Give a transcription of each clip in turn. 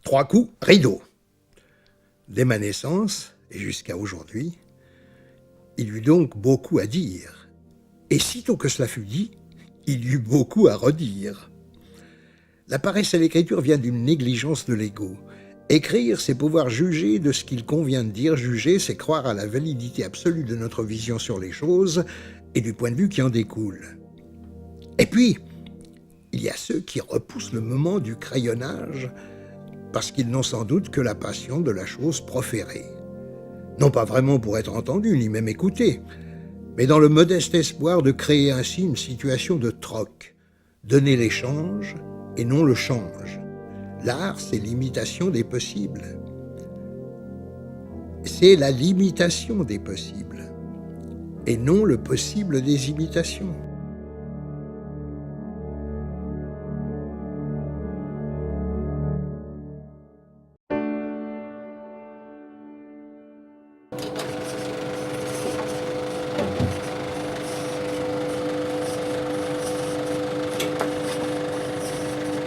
3 coups, rideau. Dès ma naissance, et jusqu'à aujourd'hui, il eut donc beaucoup à dire. Et sitôt que cela fut dit, il y eut beaucoup à redire. La paresse à l'écriture vient d'une négligence de l'ego. Écrire, c'est pouvoir juger de ce qu'il convient de dire. Juger, c'est croire à la validité absolue de notre vision sur les choses et du point de vue qui en découle. Et puis, il y a ceux qui repoussent le moment du crayonnage parce qu'ils n'ont sans doute que la passion de la chose proférée. Non pas vraiment pour être entendus, ni même écoutés, mais dans le modeste espoir de créer ainsi une situation de troc, donner l'échange et non le change. L'art, c'est l'imitation des possibles. C'est la limitation des possibles, et non le possible des imitations.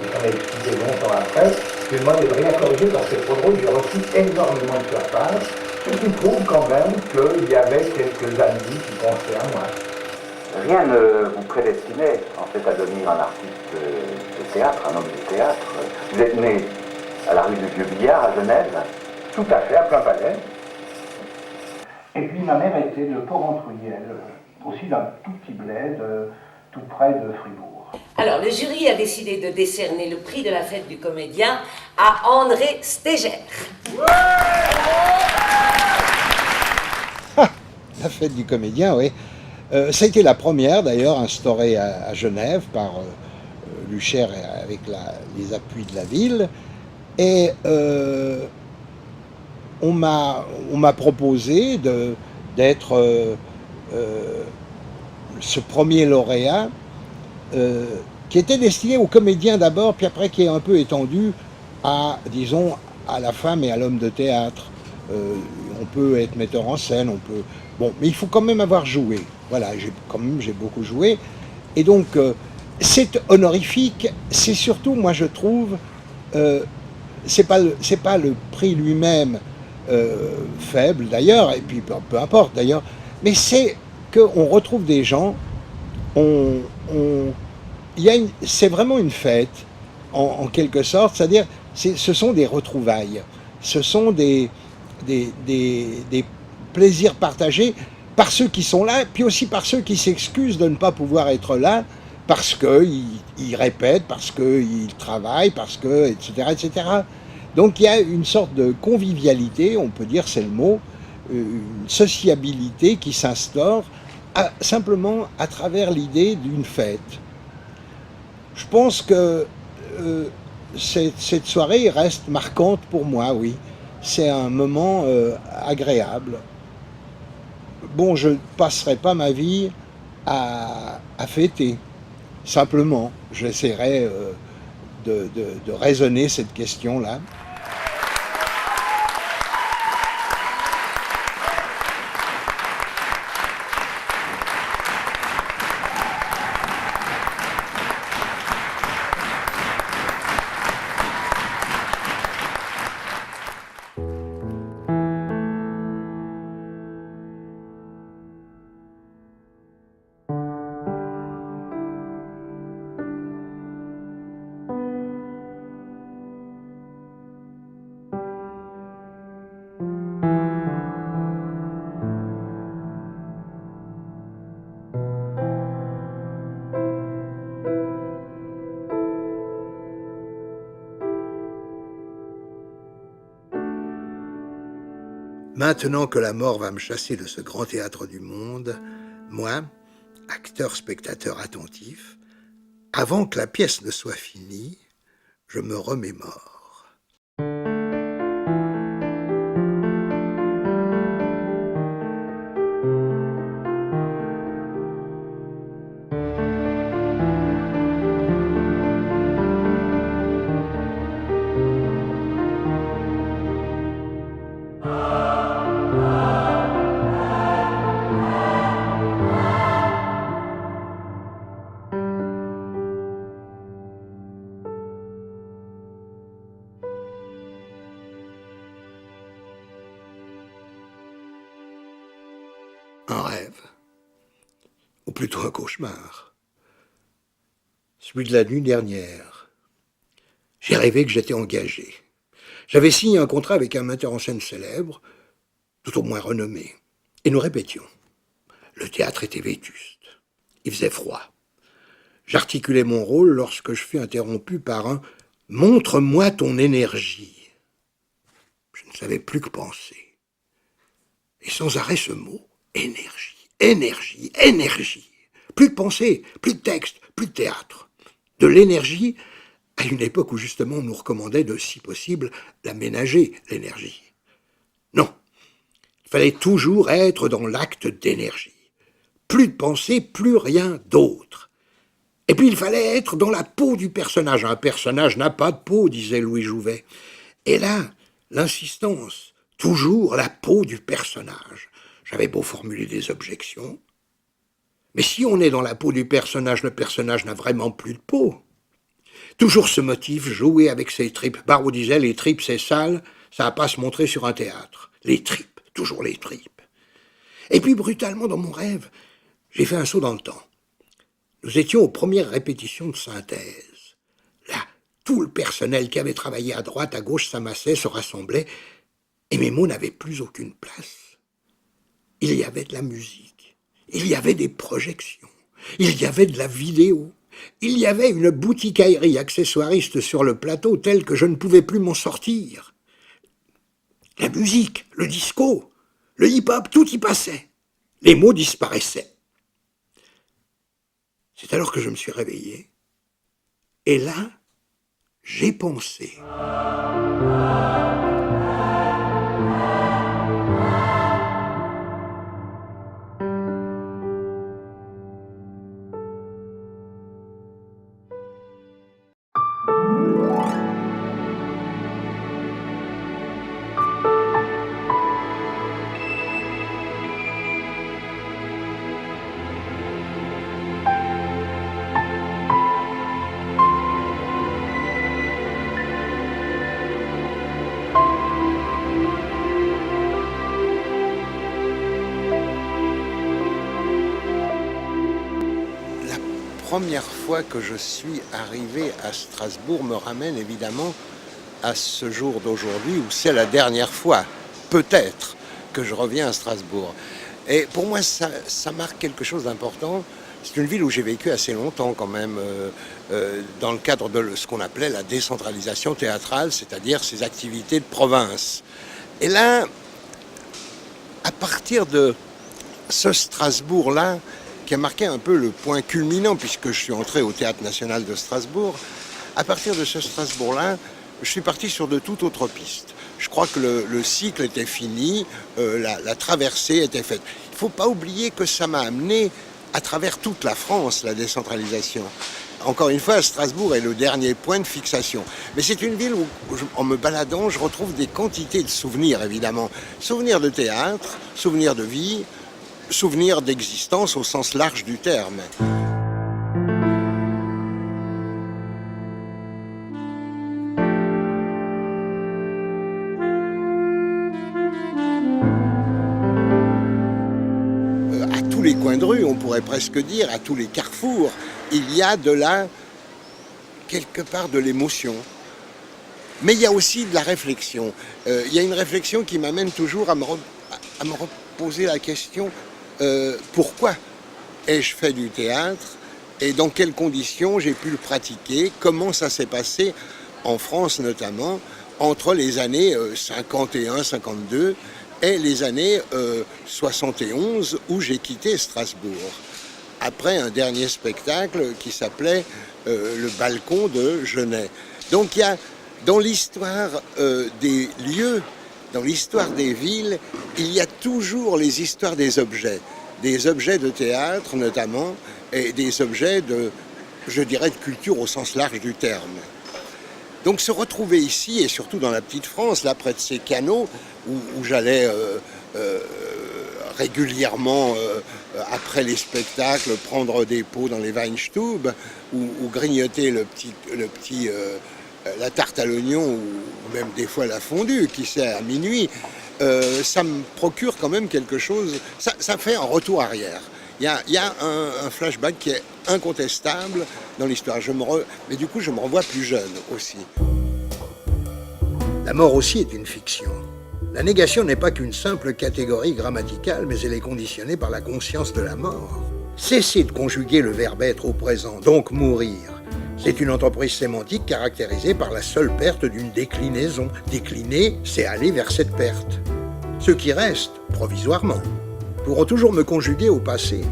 J'en ai expliqué longtemps après, je lui ai demandé de rien corriger parce que c'est trop drôle, j'ai reçu énormément de surface, ce qui prouve quand même qu'il y avait quelques amis qui pensaient à moi. Rien ne vous prédestinait en fait à devenir un artiste de théâtre, un homme de théâtre. Vous êtes né à la rue du Vieux-Billard à Genève. Tout à fait, à plein palais. Et puis ma mère était de Port-Entruyel, aussi d'un tout petit bled, tout près de Fribourg. Alors, le jury a décidé de décerner le prix de la fête du comédien à André Stégère. La fête du comédien, oui. Ça a été la première, d'ailleurs, instaurée à Genève par Luchaire avec les appuis de la ville. Et on m'a proposé d'être ce premier lauréat qui était destiné aux comédiens d'abord, puis après qui est un peu étendu à, disons, à la femme et à l'homme de théâtre. On peut être metteur en scène, on peut... Bon, mais il faut quand même avoir joué. Voilà, j'ai beaucoup joué. Et donc, c'est honorifique, c'est surtout, moi je trouve, c'est pas le prix lui-même faible d'ailleurs, et puis peu importe d'ailleurs, mais c'est qu'on retrouve des gens, c'est vraiment une fête, en quelque sorte, c'est-à-dire ce sont des retrouvailles, ce sont des plaisirs partagés par ceux qui sont là, puis aussi par ceux qui s'excusent de ne pas pouvoir être là, parce qu'ils répètent, parce qu'ils travaillent, parce que, etc., etc. Donc il y a une sorte de convivialité, on peut dire c'est le mot, une sociabilité qui s'instaure simplement à travers l'idée d'une fête. Je pense que cette soirée reste marquante pour moi, oui. C'est un moment agréable. Bon, je ne passerai pas ma vie à fêter. Simplement, j'essaierai de raisonner cette question-là. Maintenant que la mort va me chasser de ce grand théâtre du monde, moi, acteur-spectateur attentif, avant que la pièce ne soit finie, je me remémore. un rêve, ou plutôt un cauchemar. Celui de la nuit dernière. J'ai rêvé que j'étais engagé. J'avais signé un contrat avec un metteur en scène célèbre, tout au moins renommé, et nous répétions. Le théâtre était vétuste. Il faisait froid. J'articulais mon rôle lorsque je fus interrompu par un « Montre-moi ton énergie ». Je ne savais plus que penser. Et sans arrêt ce mot « énergie, énergie, énergie ». Plus de pensée, plus de texte, plus de théâtre. De l'énergie à une époque où justement on nous recommandait de, si possible, la ménager, l'énergie. Non, il fallait toujours être dans l'acte d'énergie. Plus de pensée, plus rien d'autre. Et puis il fallait être dans la peau du personnage. Un personnage n'a pas de peau, disait Louis Jouvet. Et là, l'insistance, toujours la peau du personnage. J'avais beau formuler des objections, mais si on est dans la peau du personnage, le personnage n'a vraiment plus de peau. Toujours ce motif, jouer avec ses tripes. Barreau disait, les tripes c'est sale, ça va pas se montrer sur un théâtre. Les tripes, toujours les tripes. Et puis brutalement dans mon rêve, j'ai fait un saut dans le temps. Nous étions aux premières répétitions de synthèse. Là, tout le personnel qui avait travaillé à droite, à gauche s'amassait, se rassemblait, et mes mots n'avaient plus aucune place. Il y avait de la musique, il y avait des projections, il y avait de la vidéo, il y avait une boutiquaillerie accessoiriste sur le plateau telle que je ne pouvais plus m'en sortir. La musique, le disco, le hip-hop, tout y passait. Les mots disparaissaient. C'est alors que je me suis réveillé. Et là, j'ai pensé. La première fois que je suis arrivé à Strasbourg me ramène évidemment à ce jour d'aujourd'hui où c'est la dernière fois, peut-être, que je reviens à Strasbourg. Et pour moi, ça marque quelque chose d'important. C'est une ville où j'ai vécu assez longtemps quand même, dans le cadre de ce qu'on appelait la décentralisation théâtrale, c'est-à-dire ces activités de province. Et là, à partir de ce Strasbourg-là, qui a marqué un peu le point culminant, puisque je suis entré au Théâtre National de Strasbourg, à partir de ce Strasbourg-là, je suis parti sur de toute autre piste. Je crois que le cycle était fini, la traversée était faite. Il ne faut pas oublier que ça m'a amené à travers toute la France, la décentralisation. Encore une fois, Strasbourg est le dernier point de fixation. Mais c'est une ville où, en me baladant, je retrouve des quantités de souvenirs, évidemment. Souvenirs de théâtre, souvenirs de vie, souvenirs d'existence au sens large du terme. À tous les coins de rue, on pourrait presque dire, à tous les carrefours, il y a de la, quelque part, de l'émotion. Mais il y a aussi de la réflexion. Il y a une réflexion qui m'amène toujours à me reposer la question pourquoi ai-je fait du théâtre et dans quelles conditions j'ai pu le pratiquer, comment ça s'est passé en France notamment entre les années 51-52 et les années 71 où j'ai quitté Strasbourg après un dernier spectacle qui s'appelait Le Balcon de Genet. Donc il y a dans l'histoire des lieux, dans l'histoire des villes, il y a toujours les histoires des objets de théâtre notamment, et des objets de, je dirais, de culture au sens large du terme. Donc se retrouver ici, et surtout dans la petite France, là près de ces canaux, où j'allais régulièrement, après les spectacles, prendre des pots dans les Weinstube, ou grignoter la tarte à l'oignon, ou même des fois la fondue, qui sert à minuit. ça me procure quand même quelque chose, ça fait un retour arrière. Il y a un flashback qui est incontestable dans l'histoire. Mais du coup, je me revois plus jeune aussi. La mort aussi est une fiction. La négation n'est pas qu'une simple catégorie grammaticale, mais elle est conditionnée par la conscience de la mort. Cessez de conjuguer le verbe être au présent, donc mourir. C'est une entreprise sémantique caractérisée par la seule perte d'une déclinaison. Décliner, c'est aller vers cette perte. Ceux qui restent, provisoirement, pourront toujours me conjuguer au passé.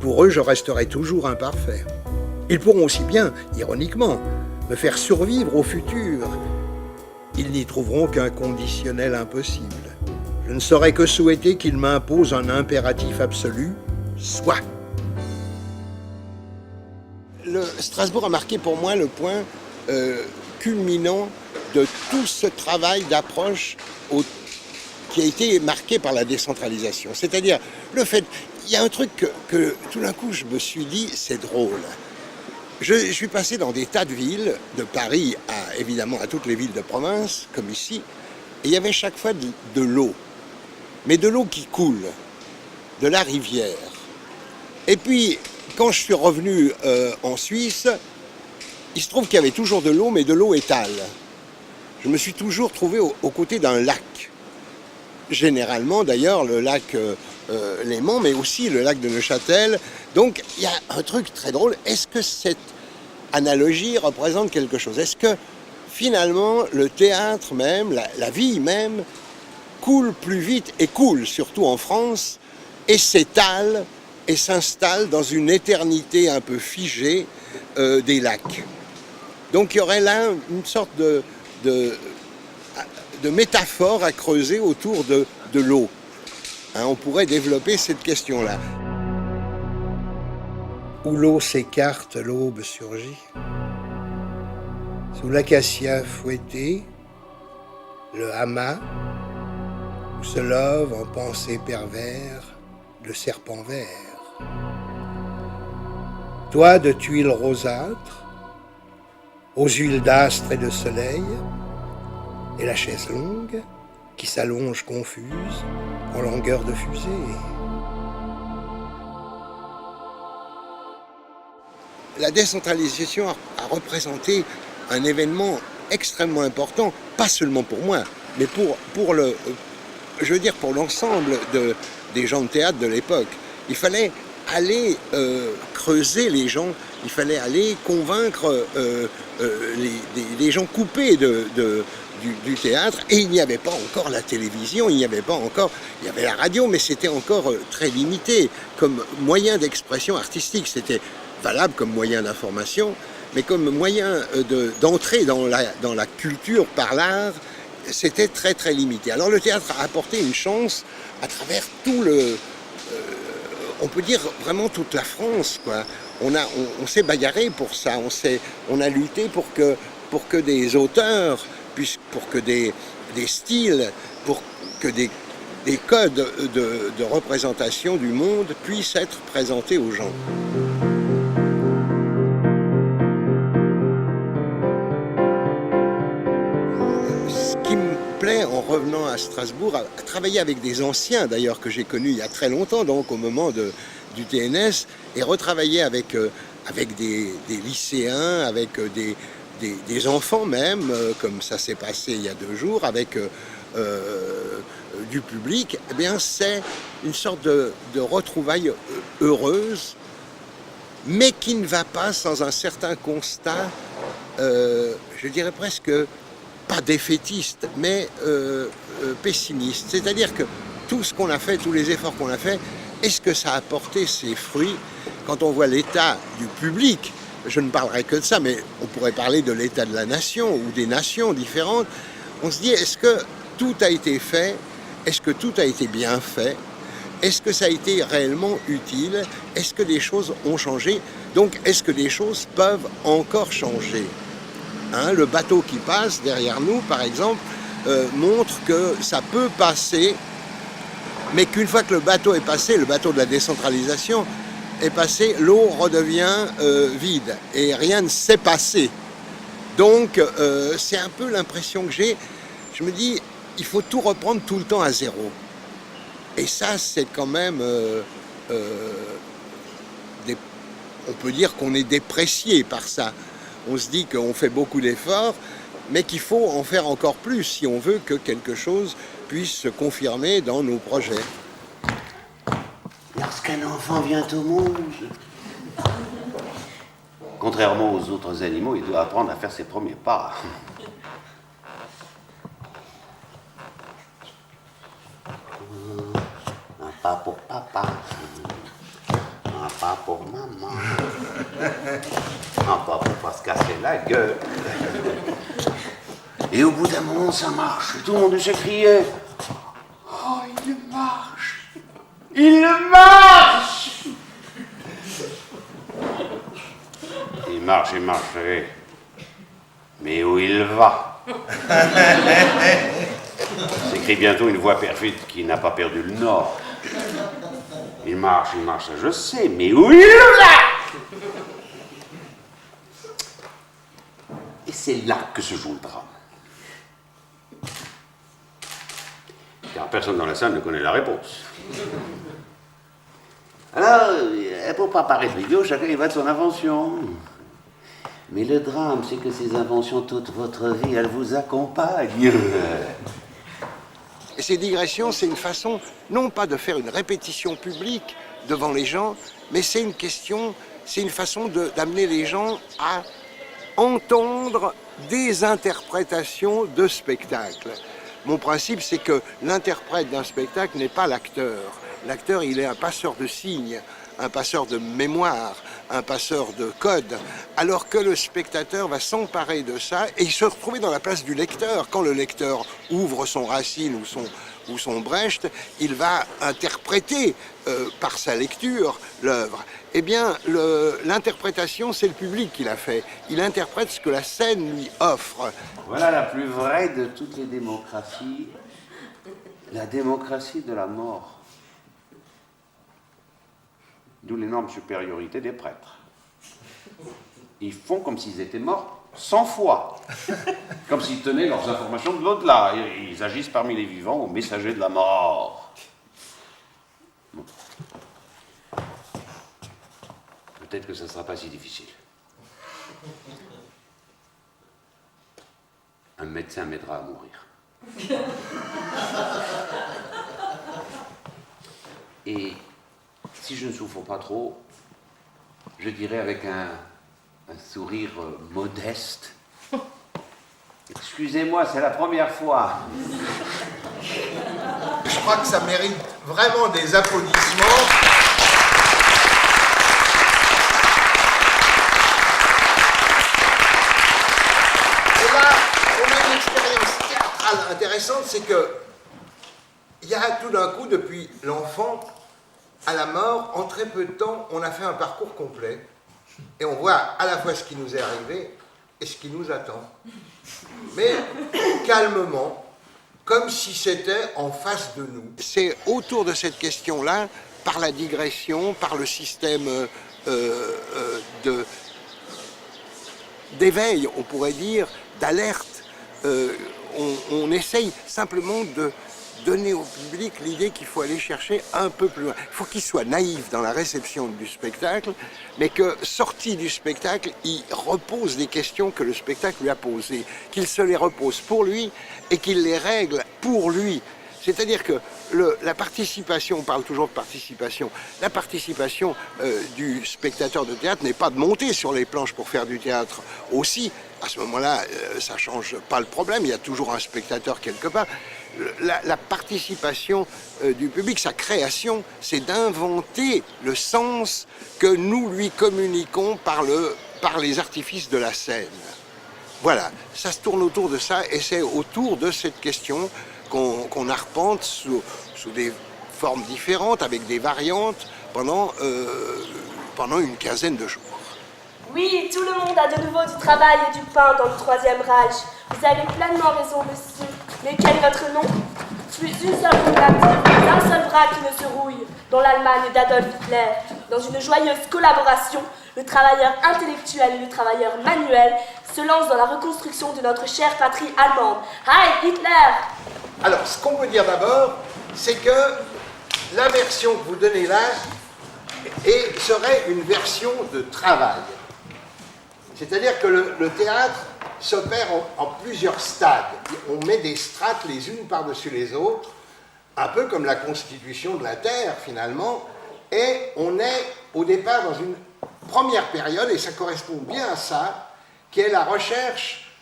Pour eux, je resterai toujours imparfait. Ils pourront aussi bien, ironiquement, me faire survivre au futur. Ils n'y trouveront qu'un conditionnel impossible. Je ne saurais que souhaiter qu'ils m'imposent un impératif absolu, soit. Strasbourg a marqué pour moi le point culminant de tout ce travail d'approche qui a été marqué par la décentralisation. C'est-à-dire, le fait, il y a un truc que tout d'un coup je me suis dit, c'est drôle. Je suis passé dans des tas de villes, de Paris évidemment à toutes les villes de province, comme ici, et il y avait chaque fois de l'eau. Mais de l'eau qui coule, de la rivière. Et puis, quand je suis revenu en Suisse, il se trouve qu'il y avait toujours de l'eau, mais de l'eau étale. Je me suis toujours trouvé aux côtés d'un lac. Généralement, d'ailleurs, le lac Léman, mais aussi le lac de Neuchâtel. Donc, il y a un truc très drôle. Est-ce que cette analogie représente quelque chose? Est-ce que, finalement, le théâtre même, la vie même, coule plus vite, et coule surtout en France, et s'étale, et s'installe dans une éternité un peu figée des lacs. Donc il y aurait là une sorte de métaphore à creuser autour de l'eau. Hein, on pourrait développer cette question-là. Où l'eau s'écarte, l'aube surgit. Sous l'acacia fouetté, le hama, où se love en pensée pervers le serpent vert. Toi de tuiles rosâtres, aux huiles d'astre et de soleil, et la chaise longue qui s'allonge confuse en longueur de fusée. La décentralisation a représenté un événement extrêmement important, pas seulement pour moi, mais pour l'ensemble des gens de théâtre de l'époque. Il fallait aller creuser les gens, il fallait aller convaincre les gens coupés du théâtre, et il n'y avait pas encore la télévision, il y avait la radio, mais c'était encore très limité comme moyen d'expression artistique. C'était valable comme moyen d'information, mais comme moyen d'entrer dans la culture par l'art, c'était très très limité. Alors le théâtre a apporté une chance à travers tout on peut dire vraiment toute la France, quoi. On s'est bagarré pour ça, on a lutté pour que des auteurs, pour que des styles, pour que des codes de représentation du monde puissent être présentés aux gens. En revenant à Strasbourg, à travailler avec des anciens d'ailleurs que j'ai connus il y a très longtemps, donc au moment du TNS, et retravailler avec des lycéens, avec des enfants même, comme ça s'est passé il y a 2 jours, avec du public, eh bien c'est une sorte de retrouvaille heureuse, mais qui ne va pas sans un certain constat, je dirais presque pas défaitiste, mais pessimiste. C'est-à-dire que tout ce qu'on a fait, tous les efforts qu'on a fait, est-ce que ça a porté ses fruits? Quand on voit l'état du public, je ne parlerai que de ça, mais on pourrait parler de l'état de la nation ou des nations différentes, on se dit, est-ce que tout a été fait? Est-ce que tout a été bien fait? Est-ce que ça a été réellement utile? Est-ce que des choses ont changé? Donc, est-ce que des choses peuvent encore changer? Hein, le bateau qui passe derrière nous, par exemple, montre que ça peut passer, mais qu'une fois que le bateau est passé, le bateau de la décentralisation est passé, l'eau redevient vide et rien ne s'est passé. Donc, c'est un peu l'impression que j'ai. Je me dis, il faut tout reprendre tout le temps à zéro. Et ça, c'est quand même... on peut dire qu'on est déprécié par ça. On se dit qu'on fait beaucoup d'efforts, mais qu'il faut en faire encore plus si on veut que quelque chose puisse se confirmer dans nos projets. Lorsqu'un enfant vient au monde, contrairement aux autres animaux, il doit apprendre à faire ses premiers pas. Un pas pour papa, un pas pour maman, un pas pour pas se casser la gueule. Et au bout d'un moment, ça marche. Tout le monde s'écriait: oh, il marche! Il marche! Il marche, oui. Mais où il va? S'écrit bientôt une voix perfide qui n'a pas perdu le nord. Il marche, ça je sais, mais où il va? Et c'est là que se joue le drame. Car personne dans la salle ne connaît la réponse. Alors, pour pas paraître idiot, chacun y va de son invention. Mais le drame, c'est que ces inventions, toute votre vie, elles vous accompagnent. Et ces digressions, c'est une façon, non pas de faire une répétition publique devant les gens, mais c'est une façon d'amener les gens à entendre des interprétations de spectacles. Mon principe, c'est que l'interprète d'un spectacle n'est pas l'acteur. L'acteur, il est un passeur de signes, un passeur de mémoire, un passeur de code, alors que le spectateur va s'emparer de ça et se retrouver dans la place du lecteur. Quand le lecteur ouvre son Racine ou son Brecht, il va interpréter par sa lecture l'œuvre. Eh bien, l'interprétation, c'est le public qui l'a fait. Il interprète ce que la scène lui offre. Voilà la plus vraie de toutes les démocraties, la démocratie de la mort. D'où l'énorme supériorité des prêtres. Ils font comme s'ils étaient morts 100 fois. Comme s'ils tenaient leurs informations de l'au-delà. Ils agissent parmi les vivants aux messagers de la mort. Bon. Peut-être que ça ne sera pas si difficile. Un médecin m'aidera à mourir. Et si je ne souffre pas trop, je dirais avec un sourire modeste: excusez-moi, c'est la première fois. Je crois que ça mérite vraiment des applaudissements. Et là, on a une expérience théâtrale intéressante, c'est que il y a tout d'un coup, depuis l'enfant à la mort, en très peu de temps, on a fait un parcours complet et on voit à la fois ce qui nous est arrivé et ce qui nous attend. Mais calmement, comme si c'était en face de nous. C'est autour de cette question-là, par la digression, par le système d'éveil, on pourrait dire, d'alerte, on essaye simplement de donner au public l'idée qu'il faut aller chercher un peu plus loin. Il faut qu'il soit naïf dans la réception du spectacle, mais que, sorti du spectacle, il repose des questions que le spectacle lui a posées, qu'il se les repose pour lui et qu'il les règle pour lui. C'est-à-dire que la participation, on parle toujours de participation, la participation du spectateur de théâtre n'est pas de monter sur les planches pour faire du théâtre aussi. À ce moment-là, ça ne change pas le problème, il y a toujours un spectateur quelque part. La participation du public, sa création, c'est d'inventer le sens que nous lui communiquons par les artifices de la scène. Voilà, ça se tourne autour de ça et c'est autour de cette question qu'on arpente sous des formes différentes, avec des variantes, pendant une quinzaine de jours. Oui, tout le monde a de nouveau du travail et du pain dans le Troisième Reich. Vous avez pleinement raison, monsieur. Mais quel est votre nom? Plus une seule combative, un seul bras qui ne se rouille, dans l'Allemagne d'Adolf Hitler. Dans une joyeuse collaboration, le travailleur intellectuel et le travailleur manuel se lancent dans la reconstruction de notre chère patrie allemande. Heil Hitler! Alors, ce qu'on peut dire d'abord, c'est que la version que vous donnez là serait une version de travail. C'est-à-dire que le théâtre s'opère en plusieurs stades. On met des strates les unes par-dessus les autres, un peu comme la constitution de la Terre, finalement, et on est au départ dans une première période, et ça correspond bien à ça, qui est la recherche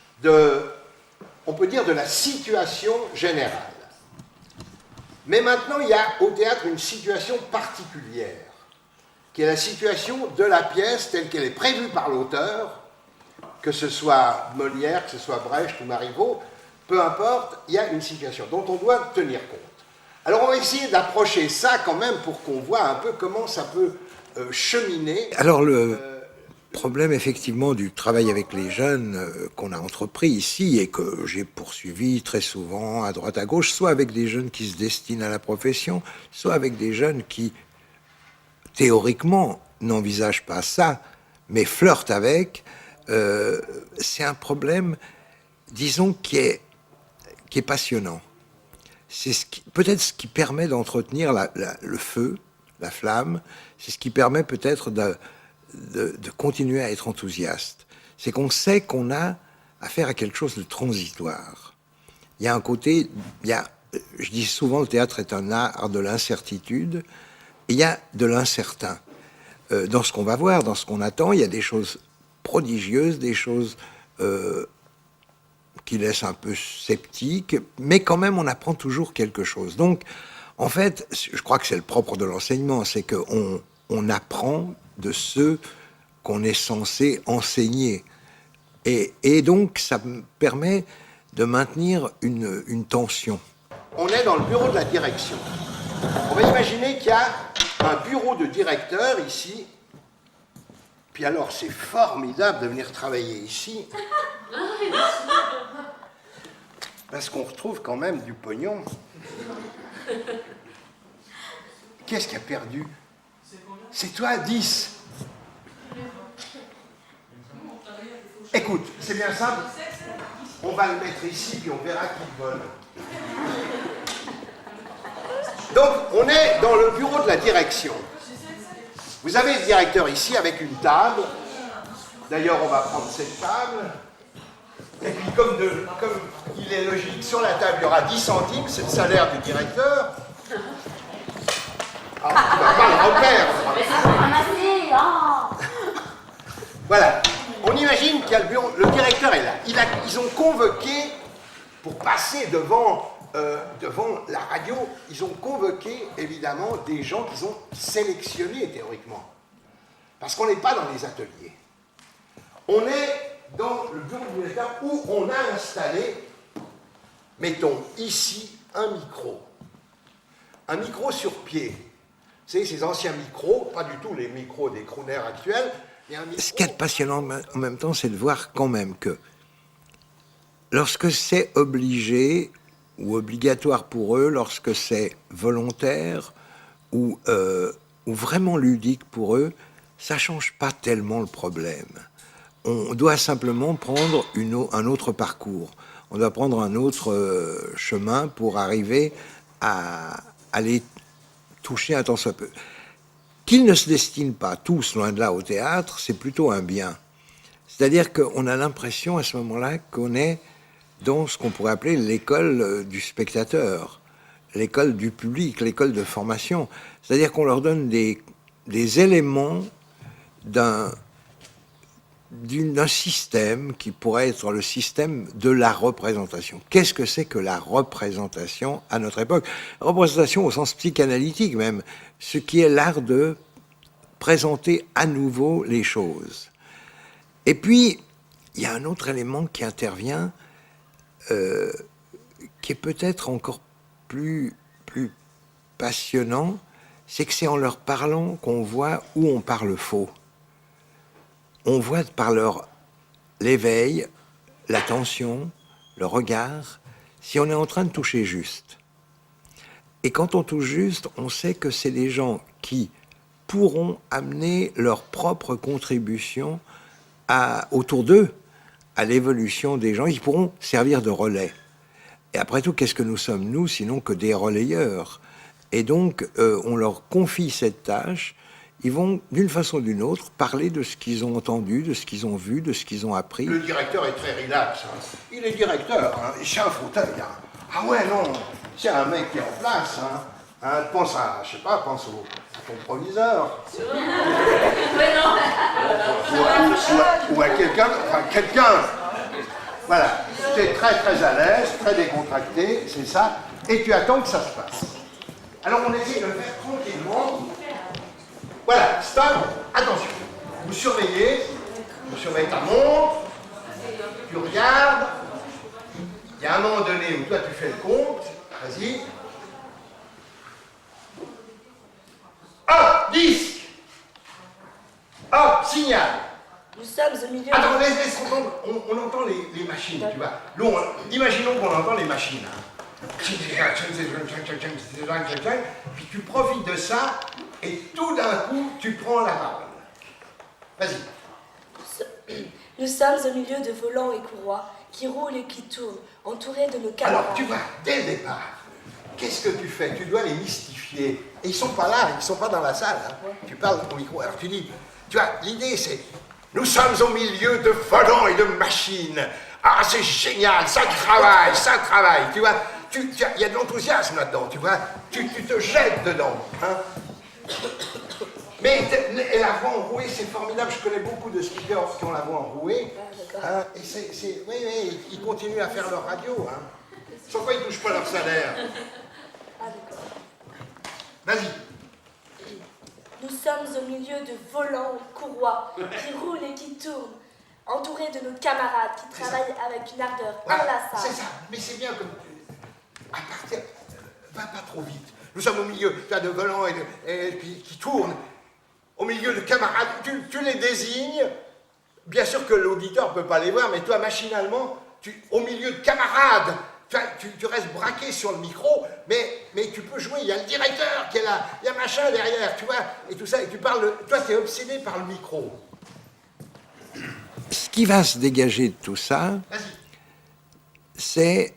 on peut dire, de la situation générale. Mais maintenant, il y a au théâtre une situation particulière, qui est la situation de la pièce telle qu'elle est prévue par l'auteur, que ce soit Molière, que ce soit Brecht ou Marivaux, peu importe, il y a une situation dont on doit tenir compte. Alors on va essayer d'approcher ça quand même pour qu'on voit un peu comment ça peut cheminer. Alors le problème effectivement du travail avec les jeunes qu'on a entrepris ici et que j'ai poursuivi très souvent à droite à gauche, soit avec des jeunes qui se destinent à la profession, soit avec des jeunes qui théoriquement n'envisagent pas ça, mais flirtent avec, c'est un problème, disons, qui est passionnant. C'est peut-être ce qui permet d'entretenir le feu, la flamme, c'est ce qui permet peut-être de continuer à être enthousiaste. C'est qu'on sait qu'on a affaire à quelque chose de transitoire. Il y a un côté, je dis souvent, le théâtre est un art de l'incertitude, et il y a de l'incertain. Dans ce qu'on va voir, dans ce qu'on attend, il y a des choses prodigieuses, des choses qui laissent un peu sceptique, mais quand même on apprend toujours quelque chose. Donc, en fait, je crois que c'est le propre de l'enseignement, c'est qu'on apprend de ceux qu'on est censé enseigner. Et donc, ça me permet de maintenir une tension. On est dans le bureau de la direction. On va imaginer qu'il y a un bureau de directeur ici. Puis alors, c'est formidable de venir travailler ici. Parce qu'on retrouve quand même du pognon. Qu'est-ce qui a perdu? C'est toi, 10. Écoute, c'est bien simple. On va le mettre ici, puis on verra qui vole. Donc, on est dans le bureau de la direction. Vous avez le directeur ici avec une table. D'ailleurs, on va prendre cette table. Et puis, comme il est logique, sur la table, il y aura 10 centimes, c'est le salaire du directeur. Ah, tu vas pas le repère. Voilà. On imagine qu'il y a le bureau, le directeur est là. Ils ont convoqué, pour passer devant la radio, ils ont convoqué, évidemment, des gens qu'ils ont sélectionnés, théoriquement. Parce qu'on n'est pas dans les ateliers. On est dans le bureau du directeur où on a installé, mettons, ici, un micro. Un micro sur pied. Vous savez, ces anciens micros, pas du tout les micros des crooners actuels. Ce qui est passionnant en même temps, c'est de voir quand même que lorsque c'est obligé ou obligatoire pour eux, lorsque c'est volontaire ou vraiment ludique pour eux, ça change pas tellement le problème. On doit simplement prendre un autre parcours. On doit prendre un autre chemin pour arriver à aller toucher un tant soit peu. Qu'ils ne se destinent pas tous, loin de là, au théâtre, c'est plutôt un bien. C'est-à-dire qu'on a l'impression à ce moment-là qu'on est dans ce qu'on pourrait appeler l'école du spectateur, l'école du public, l'école de formation. C'est-à-dire qu'on leur donne des éléments d'un système qui pourrait être le système de la représentation. Qu'est-ce que c'est que la représentation à notre époque? Représentation au sens psychanalytique même, ce qui est l'art de présenter à nouveau les choses. Et puis, il y a un autre élément qui intervient, qui est peut-être encore plus passionnant, c'est que c'est en leur parlant qu'on voit où on parle faux. On voit par l'éveil, l'attention, le regard, si on est en train de toucher juste. Et quand on touche juste, on sait que c'est des gens qui pourront amener leur propre contribution autour d'eux à l'évolution des gens. Ils pourront servir de relais. Et après tout, qu'est-ce que nous sommes, nous, sinon que des relayeurs? Et donc, on leur confie cette tâche. Ils vont, d'une façon ou d'une autre, parler de ce qu'ils ont entendu, de ce qu'ils ont vu, de ce qu'ils ont appris. Le directeur est très relax. Hein. Il est directeur, hein. C'est un fauteuil. Hein. Ah ouais, non, c'est un mec qui est en place. Hein. Pense à, je sais pas, pense à ton proviseur. Ou à quelqu'un, Voilà, tu es très très à l'aise, très décontracté, c'est ça, et tu attends que ça se passe. Alors on essaie de le faire tranquillement. Voilà, stop, attention. Vous surveillez ta montre, tu regardes. Il y a un moment donné où toi tu fais le compte, vas-y. Hop, disque. Hop, signal. Nous sommes au milieu... Attends, laisse entendre, on entend les machines, tu vois. Là, imaginons qu'on entend les machines. Hein. Puis tu profites de ça, et tout d'un coup, tu prends la parole. Vas-y. Nous sommes au milieu de volants et courroies qui roulent et qui tournent, entourés de nos camarades. Alors, tu vois, dès le départ, qu'est-ce que tu fais? Tu dois les mystifier. Et ils sont pas là, ils sont pas dans la salle. Hein. Tu parles au micro. Alors tu dis, tu vois, l'idée c'est, nous sommes au milieu de volants et de machines. Ah, c'est génial, ça travaille, tu vois. Il y a de l'enthousiasme là-dedans, tu vois. Tu te jettes dedans. Hein. Mais la voix enrouée, c'est formidable. Je connais beaucoup de speakers qui ont la voix enrouée. Hein, et oui, ils continuent à faire leur radio. Hein. Sans quoi ils ne touchent pas leur salaire. Vas-y. Nous sommes au milieu de volants et courroies qui roulent et qui tournent, entourés de nos camarades qui travaillent avec une ardeur inlassable. C'est ça, mais c'est bien comme... À partir... Va pas trop vite. Nous sommes au milieu de volants et qui tournent, au milieu de camarades. Tu les désignes. Bien sûr que l'auditeur ne peut pas les voir, mais toi, machinalement, au milieu de camarades, tu restes braqué sur le micro, mais tu peux jouer. Il y a le directeur qui est là, il y a machin derrière, tu vois, et tout ça, et tu parles. Toi, tu es obsédé par le micro. Ce qui va se dégager de tout ça, c'est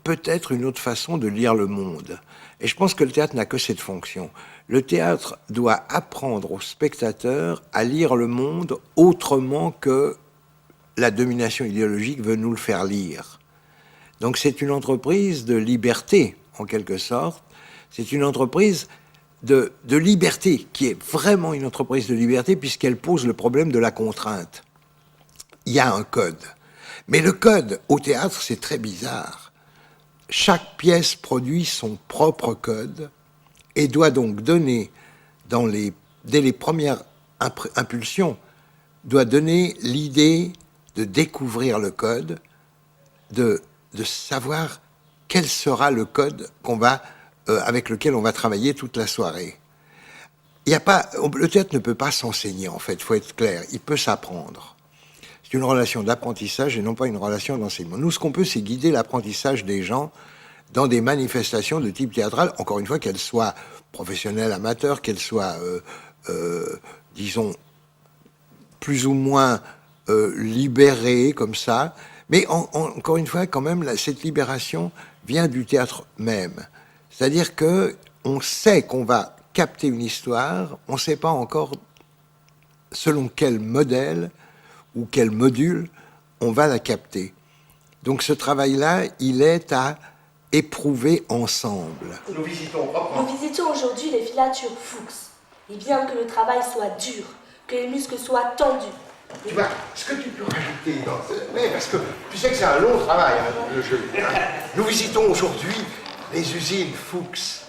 peut-être une autre façon de lire le monde. Et je pense que le théâtre n'a que cette fonction. Le théâtre doit apprendre aux spectateurs à lire le monde autrement que la domination idéologique veut nous le faire lire. Donc c'est une entreprise de liberté, en quelque sorte. C'est une entreprise de liberté, qui est vraiment une entreprise de liberté, puisqu'elle pose le problème de la contrainte. Il y a un code. Mais le code, au théâtre, c'est très bizarre. Chaque pièce produit son propre code et doit donc donner, dès les premières impulsions, doit donner l'idée de découvrir le code, de savoir quel sera le code avec lequel on va travailler toute la soirée. Le théâtre ne peut pas s'enseigner, en fait, il faut être clair, il peut s'apprendre. C'est une relation d'apprentissage et non pas une relation d'enseignement. Nous, ce qu'on peut, c'est guider l'apprentissage des gens dans des manifestations de type théâtral, encore une fois, qu'elles soient professionnelles, amateurs, qu'elles soient, disons, plus ou moins libérées, comme ça. Mais encore une fois, quand même, cette libération vient du théâtre même. C'est-à-dire qu'on sait qu'on va capter une histoire, on ne sait pas encore selon quel modèle ou quel module on va la capter. Donc ce travail-là, il est à éprouver ensemble. Nous visitons aujourd'hui les filatures Fuchs. Et bien que le travail soit dur, que les muscles soient tendus. Tu vois, ce que tu peux rajouter mais parce que tu sais que c'est un long travail, hein, le jeu. Hein. Nous visitons aujourd'hui les usines Fuchs.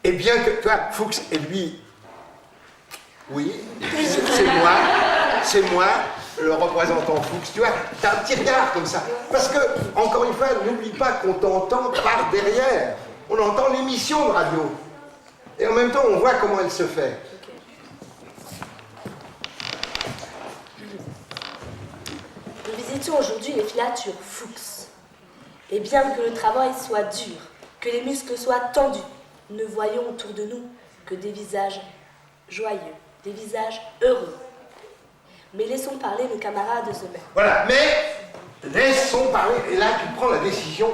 Et bien que, tu vois, Fuchs et lui... Oui, c'est moi, le représentant Fuchs. Tu vois, t'as un petit regard comme ça. Parce que, encore une fois, n'oublie pas qu'on t'entend par derrière. On entend l'émission de radio. Et en même temps, on voit comment elle se fait. Nous visitons aujourd'hui les filatures Fuchs. Et bien que le travail soit dur, que les muscles soient tendus, nous ne voyons autour de nous que des visages joyeux, des visages heureux. Mais laissons parler nos camarades eux-mêmes. Voilà, mais laissons parler. Et là, tu prends la décision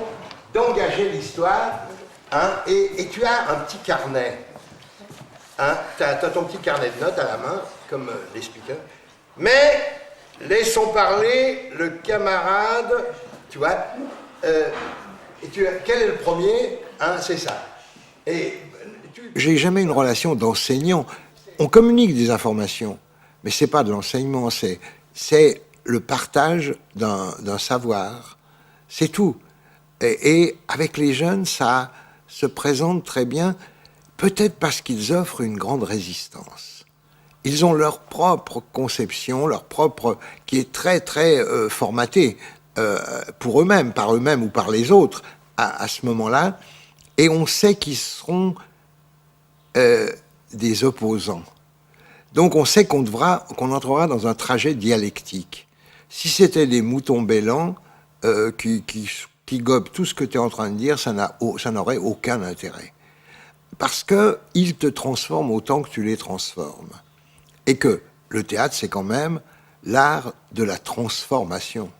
d'engager l'histoire, hein, et tu as un petit carnet. Hein, tu as ton petit carnet de notes à la main, comme les speakers. Mais laissons parler le camarade, tu vois. Et quel est le premier, hein, c'est ça. J'ai jamais une relation d'enseignant. On communique des informations, mais c'est pas de l'enseignement, c'est le partage d'un savoir. C'est tout. Et avec les jeunes, ça se présente très bien, peut-être parce qu'ils offrent une grande résistance. Ils ont leur propre conception, leur propre, qui est très très formatée pour eux-mêmes, par eux-mêmes ou par les autres à ce moment-là, et on sait qu'ils seront des opposants. Donc on sait qu'on entrera dans un trajet dialectique. Si c'était des moutons bêlants qui gobent tout ce que tu es en train de dire, ça n'aurait aucun intérêt. Parce qu'ils te transforment autant que tu les transformes. Et que le théâtre, c'est quand même l'art de la transformation.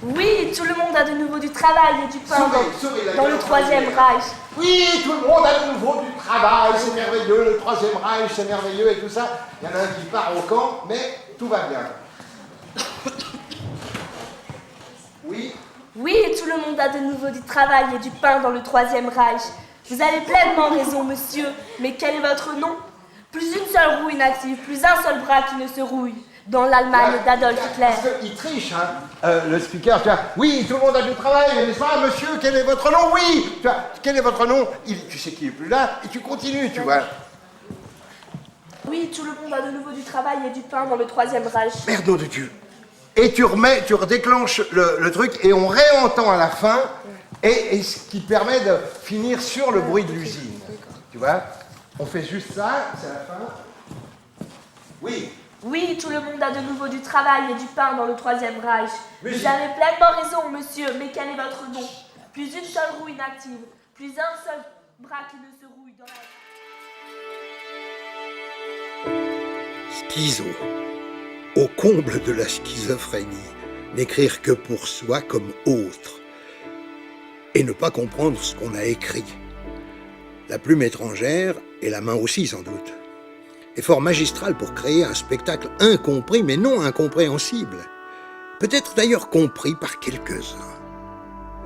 Oui, tout le monde a de nouveau du travail et du pain dans le Troisième Reich. Oui, tout le monde a de nouveau du travail, c'est merveilleux, le Troisième Reich, c'est merveilleux et tout ça. Il y en a un qui part au camp, mais tout va bien. Oui. Oui, tout le monde a de nouveau du travail et du pain dans le Troisième Reich. Vous avez pleinement raison, monsieur, mais quel est votre nom? Plus une seule roue inactive, plus un seul bras qui ne se rouille. Dans l'Allemagne d'Adolf Hitler. Parce qu'il triche, hein, le speaker, tu vois. Oui, tout le monde a du travail, n'est-ce pas, monsieur, quel est votre nom? Oui, tu vois, quel est votre nom? Tu sais qu'il n'est plus là, et tu continues, tu vois. Oui, tout le monde a de nouveau du travail et du pain dans le Troisième Reich. Merde, nom de Dieu. Et tu redéclenches le truc, et on réentend à la fin, et ce qui permet de finir sur le bruit de l'usine. Tu vois? On fait juste ça, c'est la fin. Oui. Oui, tout le monde a de nouveau du travail et du pain dans le Troisième Reich. Vous avez pleinement raison, monsieur, mais quel est votre nom? Plus une seule roue inactive, plus un seul bras qui ne se rouille dans la... Schizo, au comble de la schizophrénie, n'écrire que pour soi comme autre, et ne pas comprendre ce qu'on a écrit. La plume étrangère, et la main aussi sans doute, est fort magistral pour créer un spectacle incompris mais non incompréhensible. Peut-être d'ailleurs compris par quelques-uns.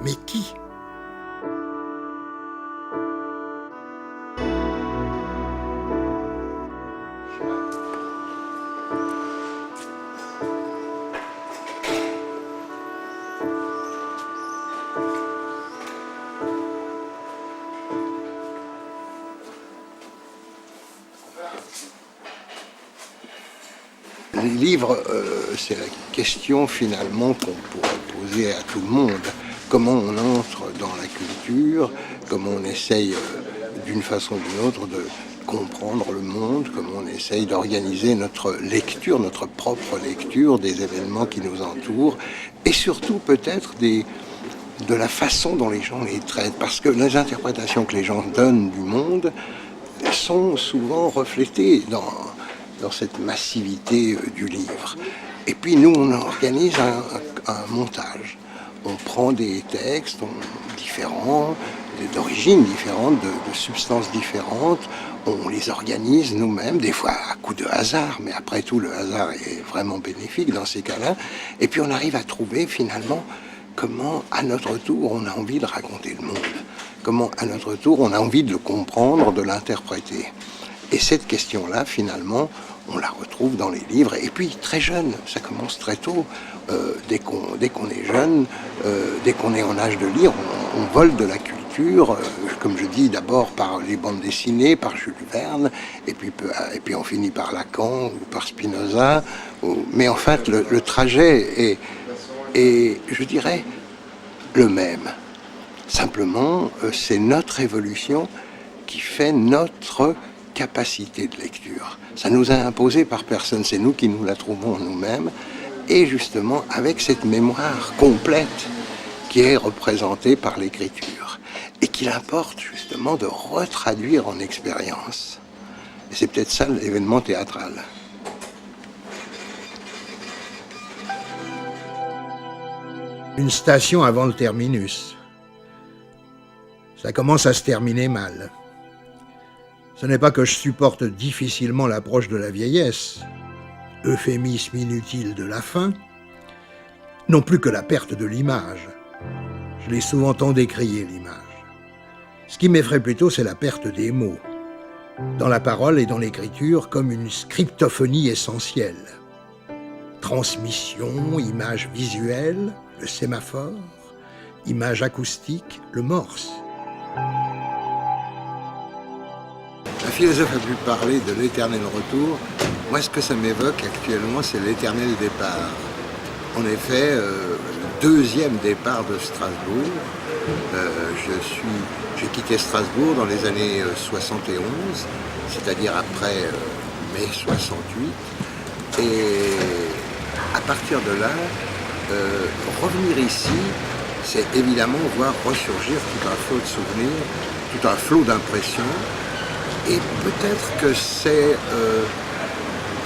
Mais qui ? Les livres, c'est la question finalement qu'on pourrait poser à tout le monde. Comment on entre dans la culture, comment on essaye d'une façon ou d'une autre de comprendre le monde, comment on essaye d'organiser notre lecture, notre propre lecture des événements qui nous entourent, et surtout peut-être de la façon dont les gens les traitent. Parce que les interprétations que les gens donnent du monde sont souvent reflétées dans cette massivité du livre. Et puis nous, on organise un montage. On prend des textes différents, d'origines différentes, de substances différentes. On les organise nous-mêmes, des fois à coup de hasard, mais après tout, le hasard est vraiment bénéfique dans ces cas-là. Et puis on arrive à trouver finalement comment, à notre tour, on a envie de raconter le monde. Comment, à notre tour, on a envie de le comprendre, de l'interpréter. Et cette question-là, finalement, on la retrouve dans les livres. Et puis, très jeune, ça commence très tôt. Dès qu'on est jeune, dès qu'on est en âge de lire, on vole de la culture, comme je dis, d'abord par les bandes dessinées, par Jules Verne, et puis on finit par Lacan ou par Spinoza. Mais en fait, le trajet est, je dirais, le même. Simplement, c'est notre évolution qui fait notre capacité de lecture. Ça nous a imposé par personne, c'est nous qui nous la trouvons nous-mêmes, et justement avec cette mémoire complète qui est représentée par l'écriture, et qu'il importe justement de retraduire en expérience. Et c'est peut-être ça l'événement théâtral. Une station avant le terminus. Ça commence à se terminer mal. Ce n'est pas que je supporte difficilement l'approche de la vieillesse, euphémisme inutile de la fin, non plus que la perte de l'image. Je l'ai souvent tant décrié, l'image. Ce qui m'effraie plutôt, c'est la perte des mots, dans la parole et dans l'écriture, comme une scriptophonie essentielle. Transmission, image visuelle, le sémaphore, image acoustique, le morse. Un philosophe a pu parler de l'éternel retour. Moi, ce que ça m'évoque actuellement, c'est l'éternel départ. En effet, le deuxième départ de Strasbourg. J'ai quitté Strasbourg dans les années 71, c'est-à-dire après mai 68. Et à partir de là, revenir ici, c'est évidemment voir ressurgir tout un flot de souvenirs, tout un flot d'impressions. Et peut-être que c'est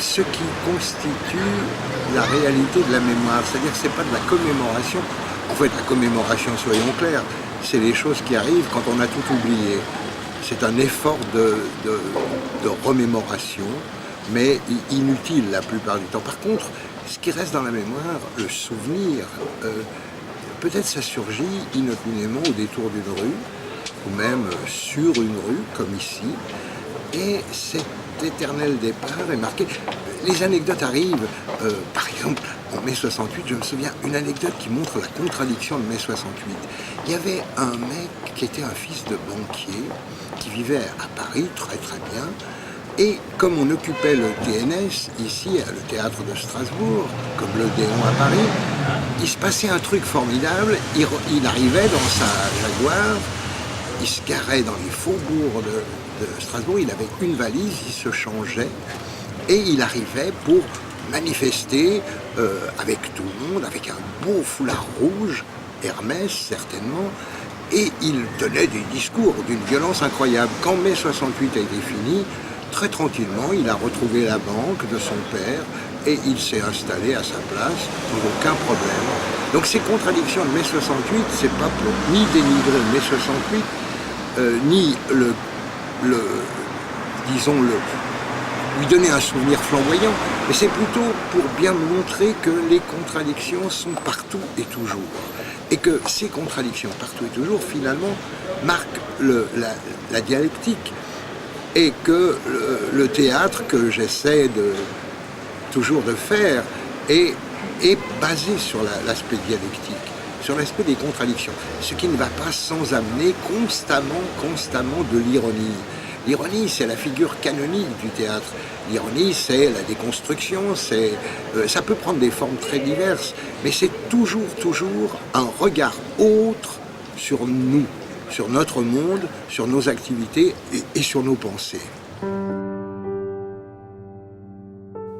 ce qui constitue la réalité de la mémoire. C'est-à-dire que ce n'est pas de la commémoration. En fait, la commémoration, soyons clairs, c'est les choses qui arrivent quand on a tout oublié. C'est un effort de remémoration, mais inutile la plupart du temps. Par contre, ce qui reste dans la mémoire, le souvenir, peut-être ça surgit inopinément au détour d'une rue, ou même sur une rue, comme ici, et cet éternel départ est marqué. Les anecdotes arrivent, par exemple, en mai 68, je me souviens, une anecdote qui montre la contradiction de mai 68. Il y avait un mec qui était un fils de banquier, qui vivait à Paris, très très bien, et comme on occupait le TNS, ici, le théâtre de Strasbourg, comme l'Odéon à Paris, il se passait un truc formidable, il arrivait dans sa Jaguar, il se garait dans les faubourgs de Strasbourg, il avait une valise, il se changeait, et il arrivait pour manifester avec tout le monde, avec un beau foulard rouge, Hermès certainement, et il tenait des discours d'une violence incroyable. Quand mai 68 a été fini, très tranquillement, il a retrouvé la banque de son père et il s'est installé à sa place sans aucun problème. Donc ces contradictions de mai 68, c'est pas pour ni dénigrer mai 68, ni lui donner un souvenir flamboyant, mais c'est plutôt pour bien montrer que les contradictions sont partout et toujours. Et que ces contradictions partout et toujours, finalement, marquent la dialectique. Et que le théâtre que j'essaie toujours de faire est basé sur l'aspect dialectique, sur l'aspect des contradictions. Ce qui ne va pas sans amener constamment de l'ironie. L'ironie, c'est la figure canonique du théâtre. L'ironie, c'est la déconstruction, ça peut prendre des formes très diverses, mais c'est toujours un regard autre sur nous, sur notre monde, sur nos activités et sur nos pensées.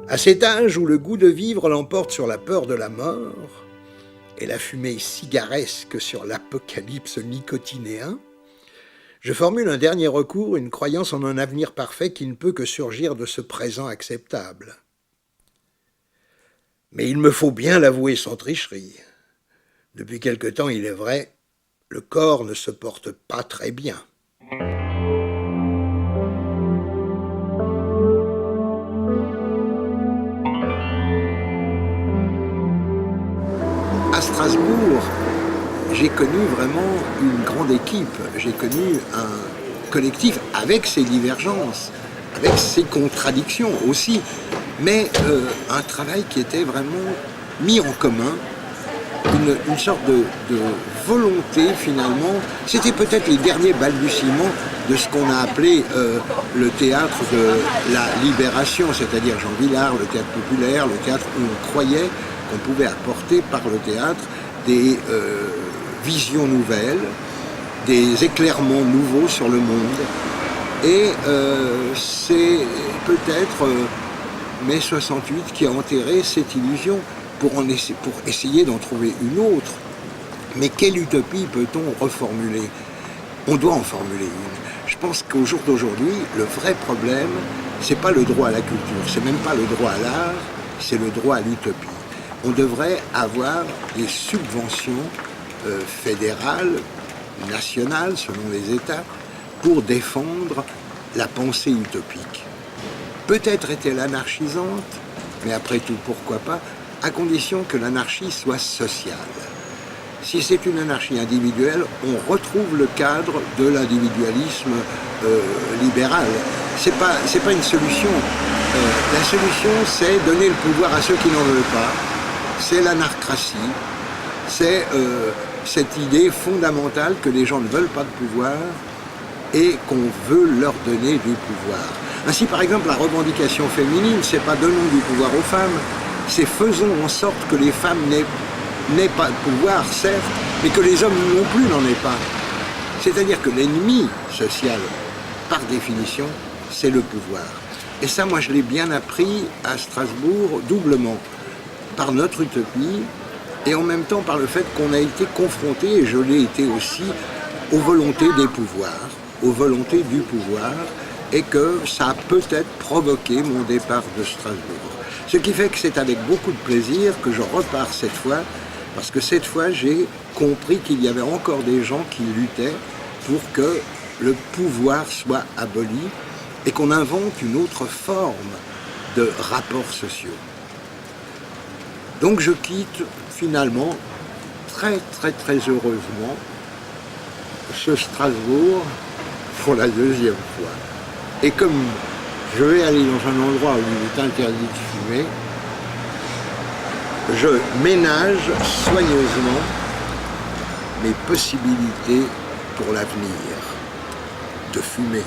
À cet âge où le goût de vivre l'emporte sur la peur de la mort et la fumée cigaresque sur l'apocalypse nicotinéen, je formule un dernier recours, une croyance en un avenir parfait qui ne peut que surgir de ce présent acceptable. Mais il me faut bien l'avouer sans tricherie. Depuis quelque temps, il est vrai, le corps ne se porte pas très bien. À Strasbourg, j'ai connu vraiment une grande équipe. J'ai connu un collectif avec ses divergences, avec ses contradictions aussi, mais un travail qui était vraiment mis en commun, une sorte de volonté finalement. C'était peut-être les derniers balbutiements de ce qu'on a appelé le théâtre de la libération, c'est-à-dire Jean Vilar, le théâtre populaire, le théâtre où on croyait qu'on pouvait apporter par le théâtre des visions nouvelles, des éclairements nouveaux sur le monde. Et c'est peut-être mai 68 qui a enterré cette illusion pour essayer d'en trouver une autre. Mais quelle utopie peut-on reformuler? On doit en formuler une. Je pense qu'au jour d'aujourd'hui, le vrai problème, c'est pas le droit à la culture, c'est même pas le droit à l'art, c'est le droit à l'utopie. on devrait avoir des subventions fédérales, nationales, selon les États, pour défendre la pensée utopique. Peut-être est-elle anarchisante, mais après tout, pourquoi pas, à condition que l'anarchie soit sociale. Si c'est une anarchie individuelle, on retrouve le cadre de l'individualisme libéral. C'est pas une solution. La solution, c'est donner le pouvoir à ceux qui n'en veulent pas. C'est l'anarcratie. C'est cette idée fondamentale que les gens ne veulent pas de pouvoir et qu'on veut leur donner du pouvoir. Ainsi, par exemple, la revendication féminine, c'est pas donnons du pouvoir aux femmes, c'est faisons en sorte que les femmes n'aient pas de pouvoir, certes, mais que les hommes non plus n'en aient pas. C'est-à-dire que l'ennemi social, par définition, c'est le pouvoir. Et ça, moi, je l'ai bien appris à Strasbourg, doublement, par notre utopie, et en même temps par le fait qu'on a été confronté, et je l'ai été aussi, aux volontés des pouvoirs, aux volontés du pouvoir, et que ça a peut-être provoqué mon départ de Strasbourg. Ce qui fait que c'est avec beaucoup de plaisir que je repars cette fois, parce que cette fois, j'ai compris qu'il y avait encore des gens qui luttaient pour que le pouvoir soit aboli et qu'on invente une autre forme de rapports sociaux. Donc je quitte finalement, très heureusement, ce Strasbourg pour la deuxième fois. Et comme je vais aller dans un endroit où il est interdit de fumer, je ménage soigneusement mes possibilités pour l'avenir de fumer.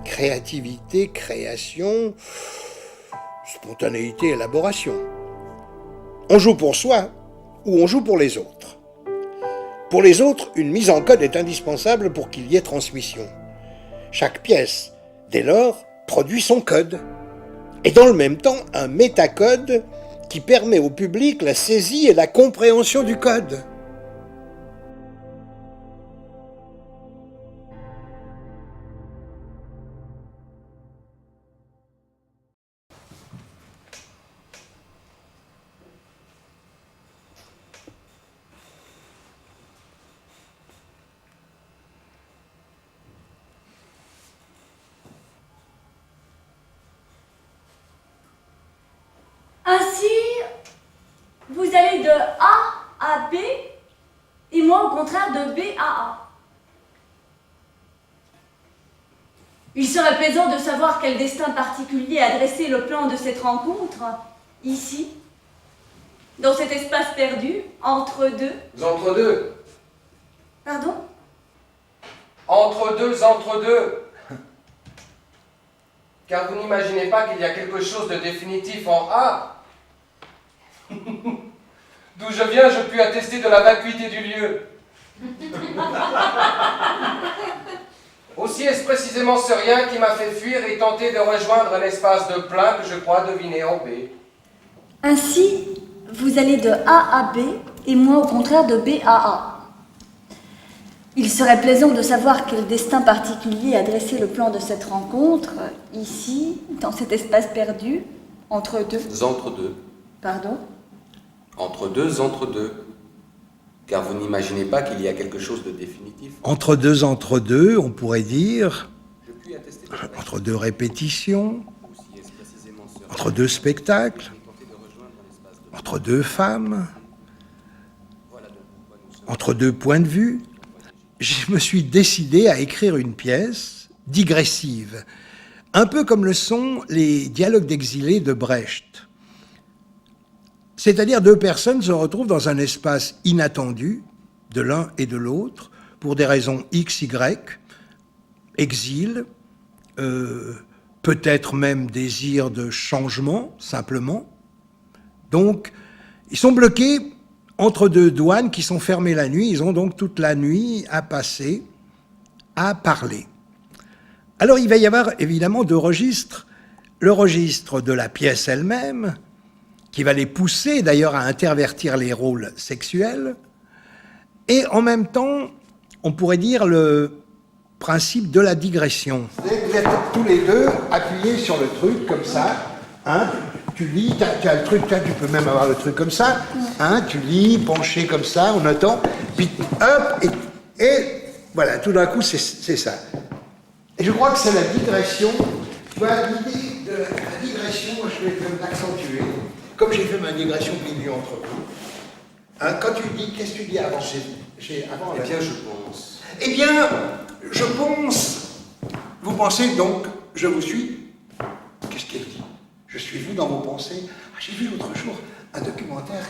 Créativité, création, spontanéité, élaboration. On joue pour soi ou on joue pour les autres. Pour les autres, une mise en code est indispensable pour qu'il y ait transmission. Chaque pièce, dès lors, produit son code. Et dans le même temps, un métacode qui permet au public la saisie et la compréhension du code. Ainsi, vous allez de A à B, et moi au contraire de B à A. Il serait plaisant de savoir quel destin particulier a dressé le plan de cette rencontre, ici, dans cet espace perdu, entre deux. Entre deux. Pardon? Entre deux. Car vous n'imaginez pas qu'il y a quelque chose de définitif en A. D'où je viens, je puis attester de la vacuité du lieu. Aussi est-ce précisément ce rien qui m'a fait fuir et tenter de rejoindre un espace de plein que je crois deviner en B. Ainsi, vous allez de A à B, et moi au contraire de B à A. Il serait plaisant de savoir quel destin particulier a dressé le plan de cette rencontre, ici, dans cet espace perdu, entre deux. Entre deux. Pardon? Entre deux. Car vous n'imaginez pas qu'il y a quelque chose de définitif. Entre deux, on pourrait dire, entre deux répétitions, entre deux spectacles, entre deux femmes, entre deux points de vue. Je me suis décidé à écrire une pièce digressive, un peu comme le sont les dialogues d'exilés de Brecht. C'est-à-dire deux personnes se retrouvent dans un espace inattendu de l'un et de l'autre pour des raisons X, Y, exil, peut-être même désir de changement, simplement. Donc, ils sont bloqués entre deux douanes qui sont fermées la nuit. Ils ont donc toute la nuit à passer, à parler. Alors, il va y avoir évidemment deux registres. Le registre de la pièce elle-même, qui va les pousser d'ailleurs à intervertir les rôles sexuels, et en même temps, on pourrait dire, le principe de la digression. Vous êtes tous les deux appuyés sur le truc comme ça, hein, tu lis, tu as le truc, tu peux même avoir le truc comme ça, hein, tu lis, penché comme ça, on attend, puis hop, et voilà, tout d'un coup c'est ça. Et je crois que c'est la digression, tu vois, l'idée de la digression, moi je vais l'accentuer, comme j'ai fait ma digression milieu entre vous. Hein, quand tu dis, qu'est-ce que tu dis avant? Avant Eh bien, je pense. Eh bien, je pense. Vous pensez donc, je vous suis. Qu'est-ce qu'elle dit? Je suis vous dans vos pensées. Ah, j'ai vu l'autre jour un documentaire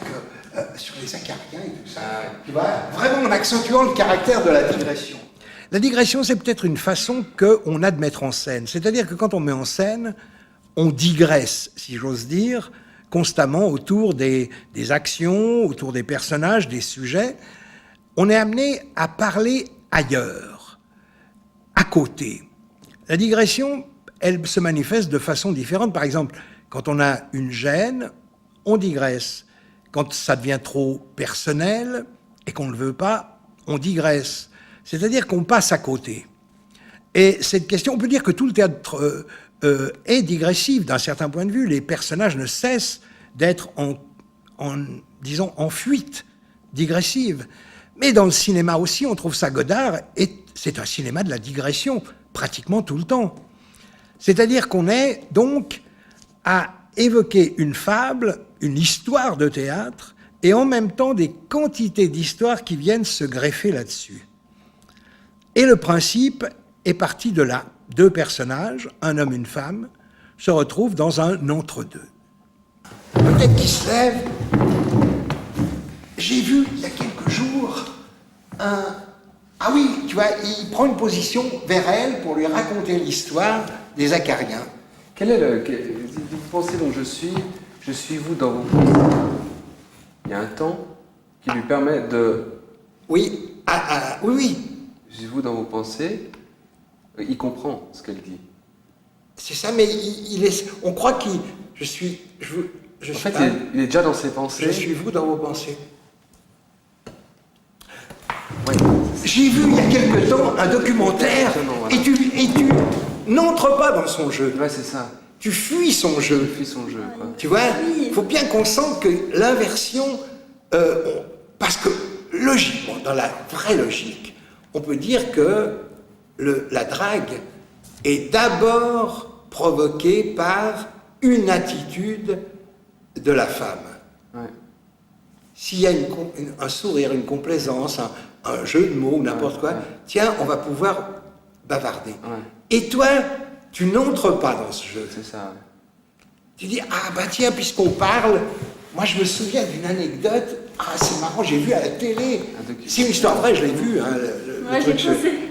sur les acariens et tout ça. Tu vois, vraiment en accentuant le caractère de la digression. La digression, c'est peut-être une façon qu'on a de mettre en scène. C'est-à-dire que quand on met en scène, on digresse, si j'ose dire, constamment autour des actions, autour des personnages, des sujets. On est amené à parler ailleurs, à côté. La digression, elle se manifeste de façon différente. Par exemple, quand on a une gêne, on digresse. Quand ça devient trop personnel et qu'on ne le veut pas, on digresse. C'est-à-dire qu'on passe à côté. Et cette question, on peut dire que tout le théâtre est digressif d'un certain point de vue. Les personnages ne cessent d'être disons, en fuite digressive. Mais dans le cinéma aussi, on trouve ça Godard, et c'est un cinéma de la digression, pratiquement tout le temps. C'est-à-dire qu'on est donc à évoquer une fable, une histoire de théâtre, et en même temps des quantités d'histoires qui viennent se greffer là-dessus. Et le principe est parti de là. Deux personnages, un homme, une femme, se retrouvent dans un entre-deux. Peut-être qu'il se lève. J'ai vu il y a quelques jours ah oui, tu vois, il prend une position vers elle pour lui raconter l'histoire des acariens. Quel est vous pensez donc je suis vous dans vos pensées. Il y a un temps qui lui permet de... Oui, oui. Je suis vous dans vos pensées. Il comprend ce qu'elle dit. C'est ça, mais on croit qu'il... En fait, il est déjà dans ses pensées. Je suis vous dans vos pensées. Ouais. J'ai vu il y a quelque temps un documentaire, voilà. et tu n'entres pas dans son jeu. Ouais, c'est ça. Tu fuis son jeu. Il fuit son jeu. Quoi. Tu vois, il faut bien qu'on sente que l'inversion... parce que, logiquement, dans la vraie logique, on peut dire que la drague est d'abord provoquée par une attitude de la femme. Ouais. S'il y a un sourire, une complaisance, un jeu de mots, n'importe quoi, tiens, on va pouvoir bavarder. Ouais. Et toi, tu n'entres pas dans ce jeu. C'est ça. Ouais. Tu dis, ah bah tiens, puisqu'on parle, moi je me souviens d'une anecdote, ah c'est marrant, j'ai vu à la télé, c'est une histoire vraie, je l'ai vu, hein, le truc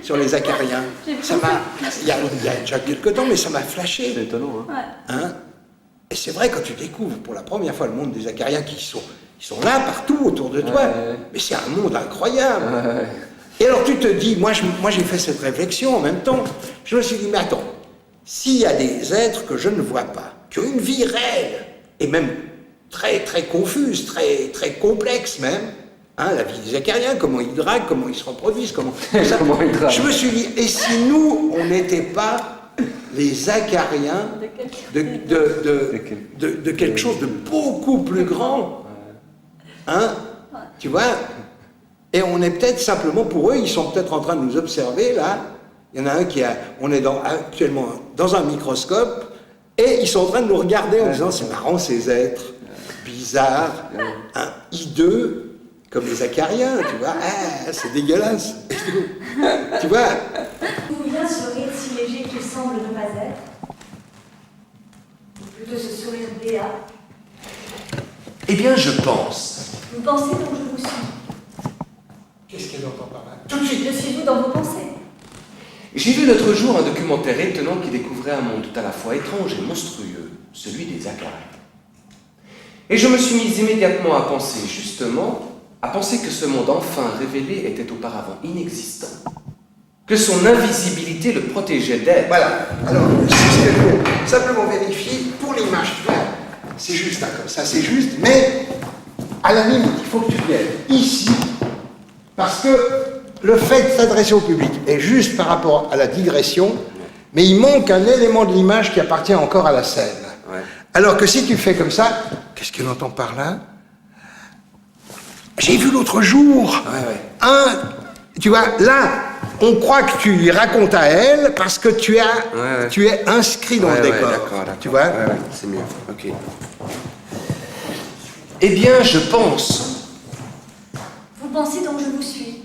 sur les acariens. Ça m'a, il y a déjà quelques temps, mais ça m'a flashé. C'est étonnant, hein. Hein? Et c'est vrai, quand tu découvres pour la première fois le monde des acariens qui sont là partout autour de toi, mais c'est un monde incroyable. Et alors tu te dis, moi j'ai fait cette réflexion en même temps, je me suis dit, mais attends, s'il y a des êtres que je ne vois pas, qui ont une vie réelle, et même très très confuse, très très complexe même, hein, la vie des acariens, comment ils draguent, comment ils se reproduisent, comment ils draguent. Je me suis dit, et si nous, on n'était pas les acariens de quelque chose de beaucoup plus grand, hein, tu vois, et on est peut-être simplement pour eux, ils sont peut-être en train de nous observer là. Il y en a un on est actuellement dans un microscope et ils sont en train de nous regarder en disant c'est marrant ces êtres bizarres, hideux comme les acariens, tu vois, c'est dégueulasse. Tu vois. D'où vient ce rire si léger qu'il semble ne pas être? Ou plutôt ce sourire béat? Eh bien, je pense. Vous pensez donc je vous suis? Qu'est-ce qu'elle entend par là? Tout de suite. Je suis vous dans vos pensées. J'ai vu l'autre jour un documentaire étonnant qui découvrait un monde tout à la fois étrange et monstrueux, celui des acariens. Et je me suis mis immédiatement à penser, que ce monde enfin révélé était auparavant inexistant, que son invisibilité le protégeait d'elle. Voilà, alors, c'est ce que je veux simplement vérifier pour l'image, tu vois, c'est juste, hein, comme ça, c'est juste, mais à la limite, il faut que tu viennes ici, parce que le fait de s'adresser au public est juste par rapport à la digression, mais il manque un élément de l'image qui appartient encore à la scène. Ouais. Alors que si tu fais comme ça, qu'est-ce qu'on entend par là? J'ai vu l'autre jour tu vois, là, on croit que tu lui racontes à elle parce que tu es inscrit dans le décor. D'accord. Tu vois? C'est mieux. Ok. Eh bien, je pense. Vous pensez donc je vous suis.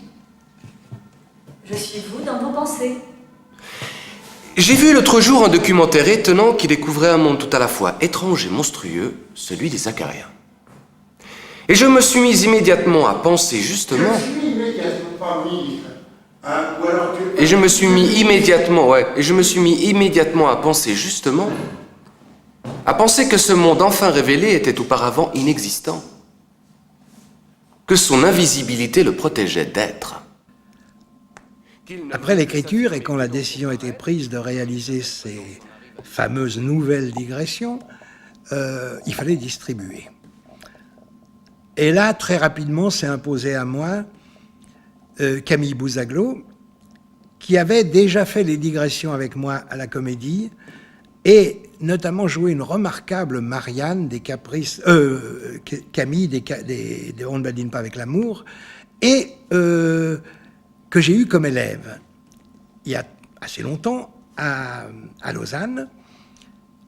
Je suis vous dans vos pensées. J'ai vu l'autre jour un documentaire étonnant qui découvrait un monde tout à la fois étrange et monstrueux, celui des Acariens. Et je me suis mis immédiatement à penser justement... Et je me suis mis immédiatement à penser justement... à penser que ce monde enfin révélé était auparavant inexistant. Que son invisibilité le protégeait d'être. Après l'écriture, et quand la décision a été prise de réaliser ces fameuses nouvelles digressions, il fallait distribuer. Et là, très rapidement, s'est imposé à moi Camille Bouzaglot, qui avait déjà fait les digressions avec moi à la Comédie, et notamment joué une remarquable Marianne des Caprices, Camille des On ne badine pas avec l'amour, et que j'ai eu comme élève il y a assez longtemps à Lausanne.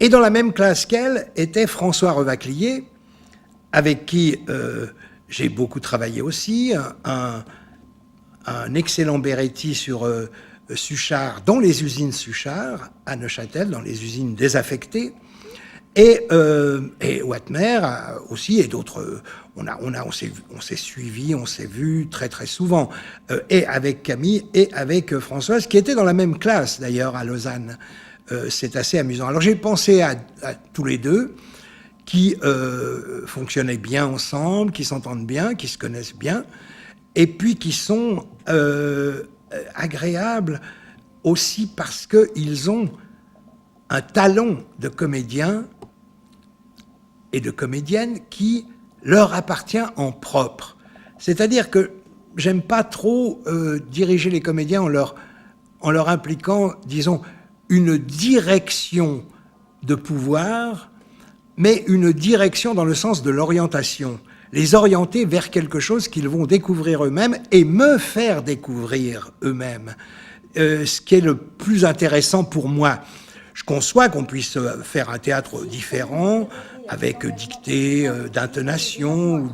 Et dans la même classe qu'elle était François Revaclier, avec qui j'ai beaucoup travaillé aussi, un excellent Beretti sur Suchard, dans les usines Suchard, à Neuchâtel, dans les usines désaffectées, et Watmer aussi, et d'autres. On s'est suivis, on s'est vus très très souvent, et avec Camille et avec Françoise, qui étaient dans la même classe d'ailleurs à Lausanne. C'est assez amusant. Alors j'ai pensé à tous les deux, qui fonctionnaient bien ensemble, qui s'entendent bien, qui se connaissent bien, et puis qui sont agréables aussi parce qu'ils ont un talent de comédien et de comédienne qui leur appartient en propre. C'est-à-dire que j'aime pas trop diriger les comédiens en leur impliquant, disons, une direction de pouvoir, mais une direction dans le sens de l'orientation. Les orienter vers quelque chose qu'ils vont découvrir eux-mêmes et me faire découvrir eux-mêmes. Ce qui est le plus intéressant pour moi. Je conçois qu'on puisse faire un théâtre différent, avec dictée d'intonation ou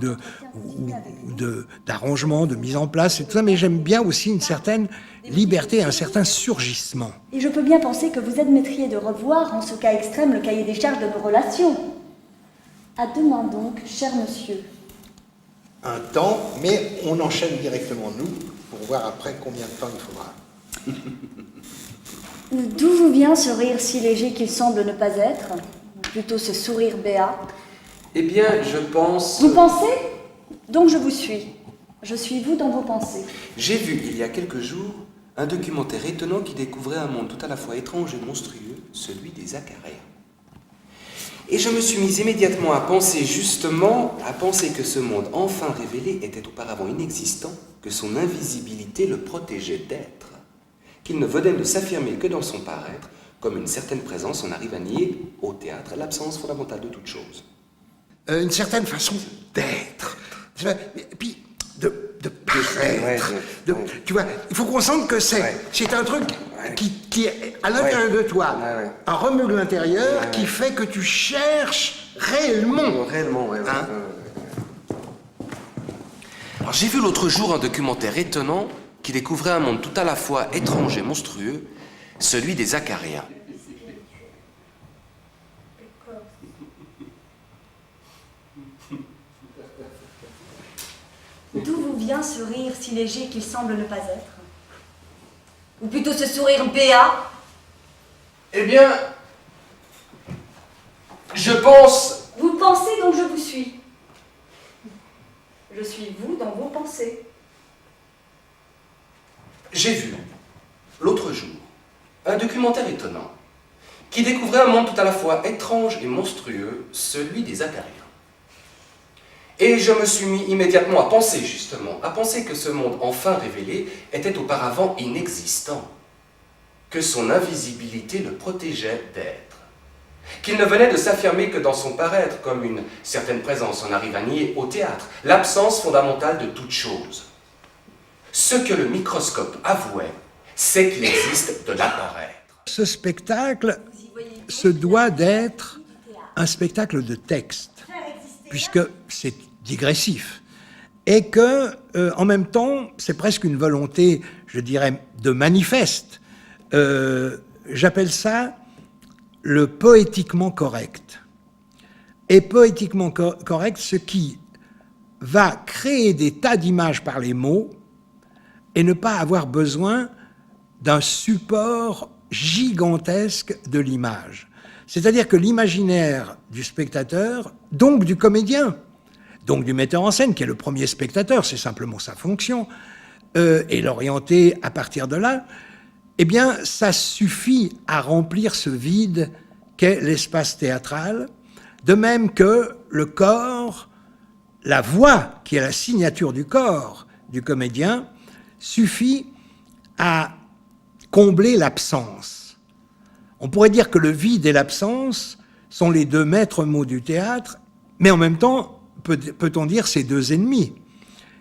d'arrangement, de mise en place et tout ça, mais j'aime bien aussi une certaine liberté, un certain surgissement. Et je peux bien penser que vous admettriez de revoir, en ce cas extrême, le cahier des charges de nos relations. À demain donc, cher monsieur. Un temps, mais on enchaîne directement nous, pour voir après combien de temps il faudra. D'où vous vient ce rire si léger qu'il semble ne pas être, ou plutôt ce sourire béat? Eh bien, je pense... Vous pensez? Donc je vous suis. Je suis vous dans vos pensées. J'ai vu, il y a quelques jours, un documentaire étonnant qui découvrait un monde tout à la fois étrange et monstrueux, celui des Acariens. Et je me suis mis immédiatement à penser que ce monde enfin révélé était auparavant inexistant, que son invisibilité le protégeait d'être, qu'il ne venait de s'affirmer que dans son paraître, comme une certaine présence, on arrive à nier au théâtre l'absence fondamentale de toute chose. Une certaine façon d'être. Et puis, de paraître. Tu vois, il faut qu'on sente que c'est un truc qui est à l'intérieur de toi. Un remue de l'intérieur qui fait que tu cherches réellement. Alors, j'ai vu l'autre jour un documentaire étonnant qui découvrait un monde tout à la fois étrange et monstrueux, celui des Acariens. D'où vous vient ce rire si léger qu'il semble ne pas être? Ou plutôt ce sourire béat? Eh bien, je pense... Vous pensez donc je vous suis. Je suis vous dans vos pensées. J'ai vu, l'autre jour, un documentaire étonnant qui découvrait un monde tout à la fois étrange et monstrueux, celui des Acariens. Et je me suis mis immédiatement à penser, justement, à penser que ce monde enfin révélé était auparavant inexistant, que son invisibilité le protégeait d'être, qu'il ne venait de s'affirmer que dans son paraître, comme une certaine présence en arrive à nier au théâtre, l'absence fondamentale de toute chose. Ce que le microscope avouait, c'est qu'il existe de l'apparaître. Ce spectacle se doit d'être un spectacle de texte, puisque c'est digressif, et que, en même temps, c'est presque une volonté, je dirais, de manifeste. J'appelle ça le poétiquement correct. Et poétiquement correct, ce qui va créer des tas d'images par les mots et ne pas avoir besoin d'un support gigantesque de l'image. C'est-à-dire que l'imaginaire du spectateur, donc du comédien, donc du metteur en scène, qui est le premier spectateur, c'est simplement sa fonction, et l'orienter à partir de là, eh bien, ça suffit à remplir ce vide qu'est l'espace théâtral, de même que le corps, la voix, qui est la signature du corps du comédien, suffit à combler l'absence. On pourrait dire que le vide et l'absence sont les deux maîtres mots du théâtre, mais en même temps, peut-on dire ces deux ennemis.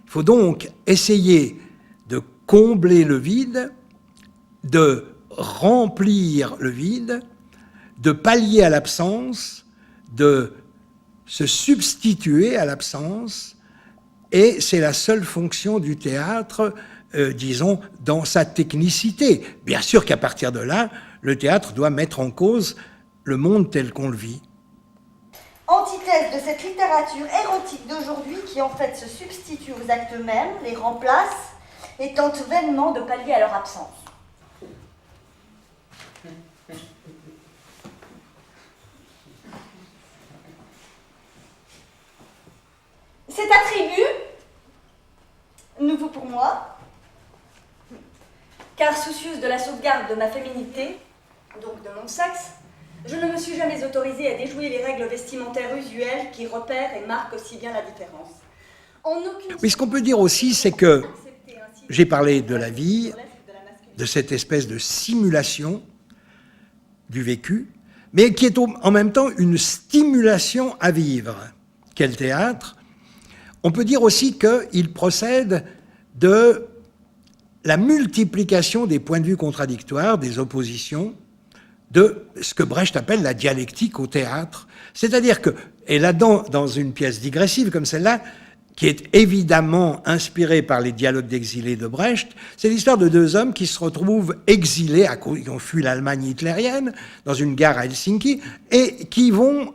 Il faut donc essayer de combler le vide, de remplir le vide, de pallier à l'absence, de se substituer à l'absence, et c'est la seule fonction du théâtre, disons, dans sa technicité. Bien sûr qu'à partir de là, le théâtre doit mettre en cause le monde tel qu'on le vit. Antithèse de cette littérature érotique d'aujourd'hui qui en fait se substitue aux actes mêmes, les remplace et tente vainement de pallier à leur absence. Cet attribut, nouveau pour moi, car soucieuse de la sauvegarde de ma féminité, donc de mon sexe, je ne me suis jamais autorisée à déjouer les règles vestimentaires usuelles qui repèrent et marquent aussi bien la différence. Mais ce qu'on peut dire aussi, c'est que j'ai parlé de la vie, de cette espèce de simulation du vécu, mais qui est en même temps une stimulation à vivre, qu'est le théâtre. On peut dire aussi qu'il procède de la multiplication des points de vue contradictoires, des oppositions, de ce que Brecht appelle la dialectique au théâtre. C'est-à-dire que, et là-dedans, dans une pièce digressive comme celle-là, qui est évidemment inspirée par les dialogues d'exilés de Brecht, c'est l'histoire de deux hommes qui se retrouvent exilés, qui ont fui l'Allemagne hitlérienne, dans une gare à Helsinki, et qui vont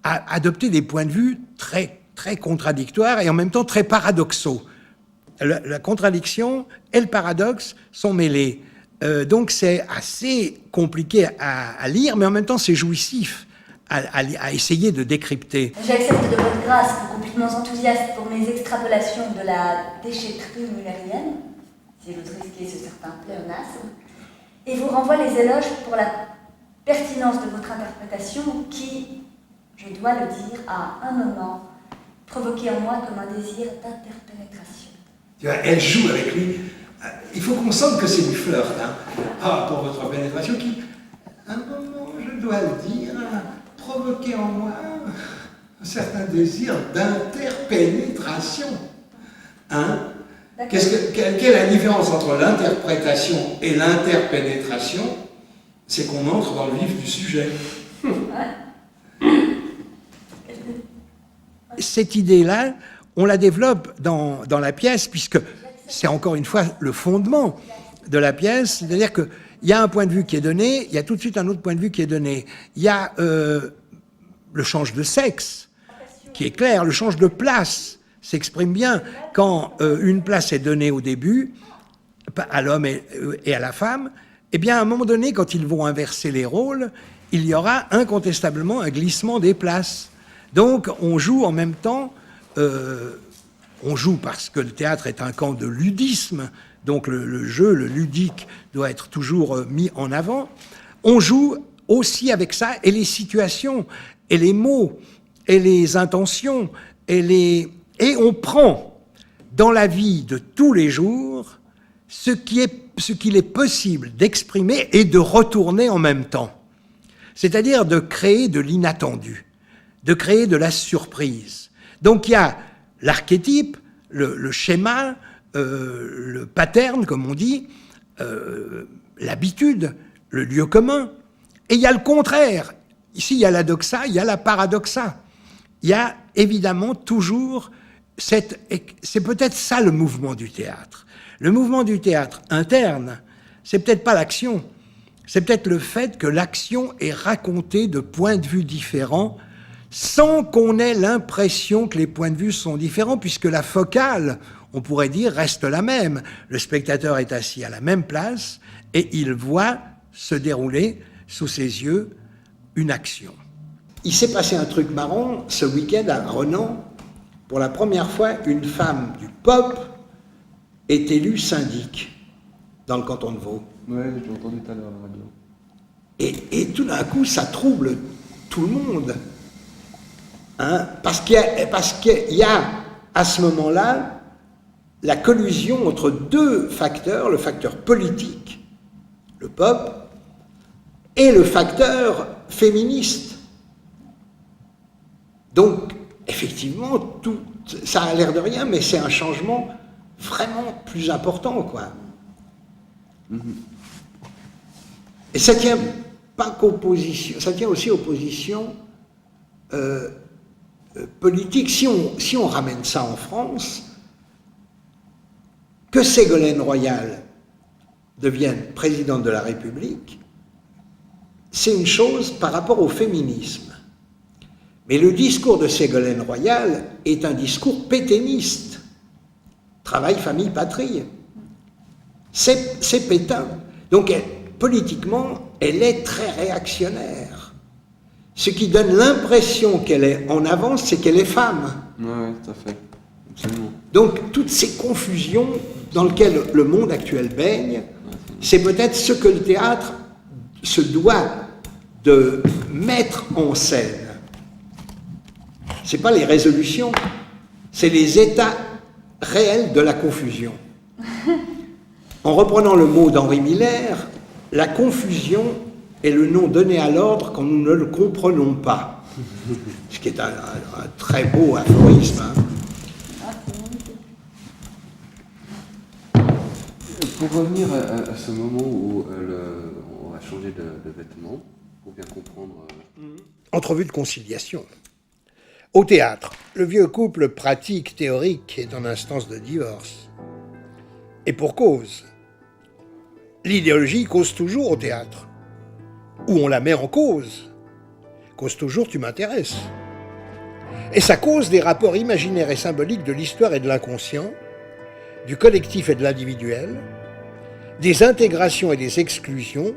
adopter des points de vue très contradictoires et en même temps très paradoxaux. La contradiction et le paradoxe sont mêlés. Donc c'est assez compliqué à lire, mais en même temps c'est jouissif à essayer de décrypter. J'accepte de votre grâce, complètement enthousiaste pour mes extrapolations de la déchetterie mullérienne, si j'ose risquer ce certain pléonasme, et vous renvoie les éloges pour la pertinence de votre interprétation qui, je dois le dire, à un moment, provoqué en moi comme un désir d'interpénétration. Tu vois, elle joue avec lui. Il faut qu'on sente que c'est du flirt, hein. Ah, pour votre pénétration qui, à un moment, je dois le dire, a provoqué en moi un certain désir d'interpénétration. Hein? Quelle est la différence entre l'interprétation et l'interpénétration? C'est qu'on entre dans le vif du sujet. Cette idée-là, on la développe dans la pièce, puisque c'est encore une fois le fondement de la pièce, c'est-à-dire qu'il y a un point de vue qui est donné, il y a tout de suite un autre point de vue qui est donné. Il y a le change de sexe, qui est clair, le change de place s'exprime bien quand une place est donnée au début, à l'homme et à la femme, eh bien, à un moment donné, quand ils vont inverser les rôles, il y aura incontestablement un glissement des places. Donc, on joue en même temps, on joue parce que le théâtre est un camp de ludisme, donc le jeu, le ludique, doit être toujours mis en avant. On joue aussi avec ça, et les situations, et les mots, et les intentions, et on prend dans la vie de tous les jours ce qu'il est possible d'exprimer et de retourner en même temps. C'est-à-dire de créer de l'inattendu, de créer de la surprise. Donc il y a l'archétype, le schéma, le pattern, comme on dit, l'habitude, le lieu commun. Et il y a le contraire. Ici, il y a la doxa, il y a la paradoxa. Il y a évidemment toujours c'est peut-être ça le mouvement du théâtre. Le mouvement du théâtre interne, c'est peut-être pas l'action, c'est peut-être le fait que l'action est racontée de points de vue différents sans qu'on ait l'impression que les points de vue sont différents, puisque la focale, on pourrait dire, reste la même. Le spectateur est assis à la même place et il voit se dérouler sous ses yeux une action. Il s'est passé un truc marrant ce week-end à Renan. Pour la première fois, une femme du pop est élue syndic dans le canton de Vaud. Ouais, j'ai entendu tout à l'heure à la radio. Et tout d'un coup, ça trouble tout le monde. Hein, parce qu'il y a à ce moment-là la collusion entre deux facteurs, le facteur politique, le pop, et le facteur féministe. Donc, effectivement, ça a l'air de rien, mais c'est un changement vraiment plus important, quoi. Et ça tient pas qu'opposition, ça tient aussi opposition politique. Si on ramène ça en France, que Ségolène Royal devienne présidente de la République, c'est une chose par rapport au féminisme. Mais le discours de Ségolène Royal est un discours pétainiste. Travail, famille, patrie. C'est Pétain. Donc, politiquement, elle est très réactionnaire. Ce qui donne l'impression qu'elle est en avance, c'est qu'elle est femme. Oui, tout à fait. Absolument. Donc, toutes ces confusions dans lesquelles le monde actuel baigne, c'est peut-être ce que le théâtre se doit de mettre en scène. Ce n'est pas les résolutions, c'est les états réels de la confusion. En reprenant le mot d'Henri Miller, la confusion est le nom donné à l'ordre quand nous ne le comprenons pas. Ce qui est un très beau aphorisme. Hein. Pour revenir à ce moment où on va changer de vêtements, pour bien comprendre... Entrevue de conciliation. Au théâtre, le vieux couple pratique, théorique est en instance de divorce. Et pour cause. L'idéologie cause toujours au théâtre. Ou on la met en cause. Cause toujours, tu m'intéresses. Et ça cause des rapports imaginaires et symboliques de l'histoire et de l'inconscient, du collectif et de l'individuel, des intégrations et des exclusions,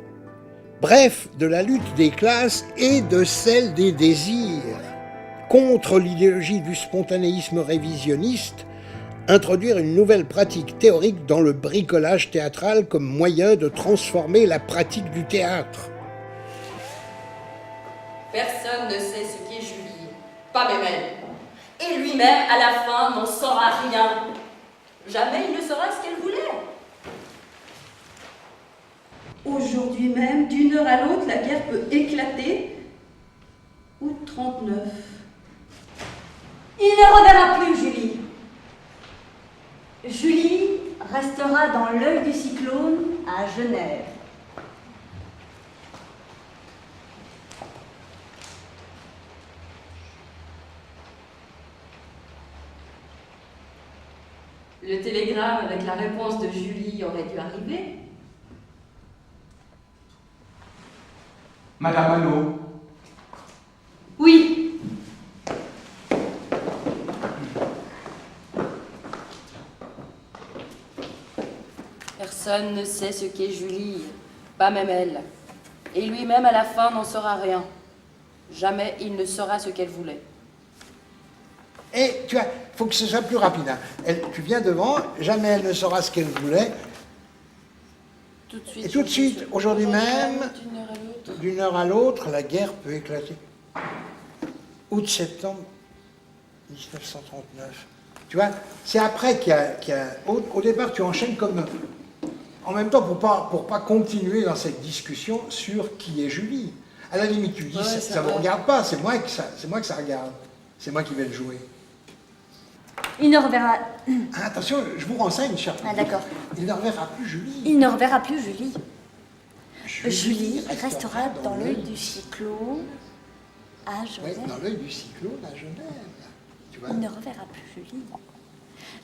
bref, de la lutte des classes et de celle des désirs. Contre l'idéologie du spontanéisme révisionniste, introduire une nouvelle pratique théorique dans le bricolage théâtral comme moyen de transformer la pratique du théâtre. Personne ne sait ce qu'est Julie, pas même elle. Et lui-même, à la fin, n'en saura rien. Jamais il ne saura ce qu'elle voulait. Aujourd'hui même, d'une heure à l'autre, la guerre peut éclater. Août 39. Il ne reverra plus Julie. Julie restera dans l'œil du cyclone à Genève. Le télégramme avec la réponse de Julie aurait dû arriver. Madame Hannot. Oui. Personne ne sait ce qu'est Julie, pas même elle. Et lui-même, à la fin, n'en saura rien. Jamais il ne saura ce qu'elle voulait. Et tu vois, il faut que ce soit plus rapide. Hein. Tu viens devant, jamais elle ne saura ce qu'elle voulait. Tout de suite, et tout de suite, aujourd'hui même, d'une heure à l'autre, la guerre peut éclater. Août-septembre 1939. Tu vois, c'est après qu'il y a au départ, tu enchaînes comme... En même temps, pour pas continuer dans cette discussion sur qui est Julie. À la limite, tu dis, ça ne me regarde pas, c'est moi que ça regarde. C'est moi qui vais le jouer. Il ne reverra... Ah, attention, je vous renseigne, cher. Ah, d'accord. Il ne reverra plus Julie. Il ne reverra plus Julie. Julie restera dans l'œil du cyclone à Genève. Oui, dans l'œil du cyclone à Genève. Tu vois. Il ne reverra plus Julie.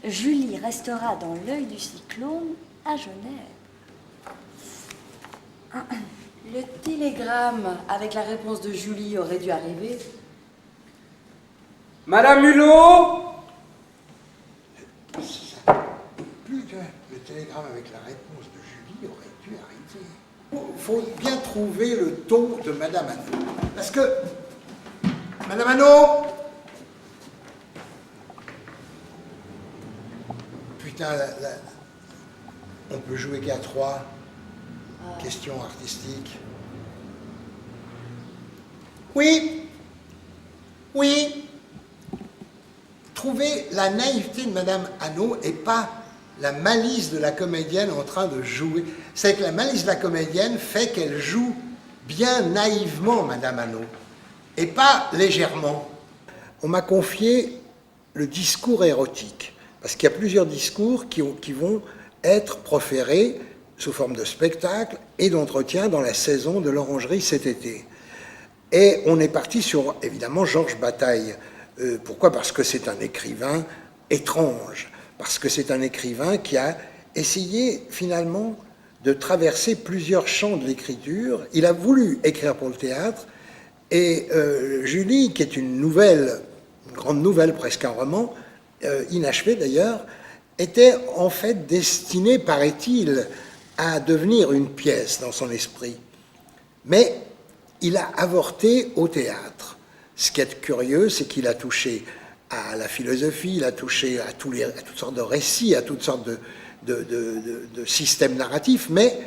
Julie restera dans l'œil du cyclone à Genève. Le télégramme avec la réponse de Julie aurait dû arriver. Madame Hulot! Plus que le télégramme avec la réponse de Julie aurait dû arriver. Il faut bien trouver le ton de Madame Hannot. Parce que, Madame Hannot, putain, on peut jouer qu'à 3. Question artistique. Oui. Oui. Trouvez la naïveté de Madame Hannot et pas la malice de la comédienne en train de jouer. C'est que la malice de la comédienne fait qu'elle joue bien naïvement, Madame Hannot, et pas légèrement. On m'a confié le discours érotique, parce qu'il y a plusieurs discours qui vont être proférés sous forme de spectacle et d'entretien dans la saison de l'Orangerie cet été. Et on est parti sur, évidemment, Georges Bataille. Pourquoi? Parce que c'est un écrivain étrange, parce que c'est un écrivain qui a essayé finalement de traverser plusieurs champs de l'écriture. Il a voulu écrire pour le théâtre, et Julie, qui est une grande nouvelle, presque un roman, inachevé d'ailleurs, était en fait destinée, paraît-il, à devenir une pièce dans son esprit. Mais il a avorté au théâtre. Ce qui est curieux, c'est qu'il a touché à la philosophie, il a touché à toutes sortes de récits, à toutes sortes de systèmes narratifs, mais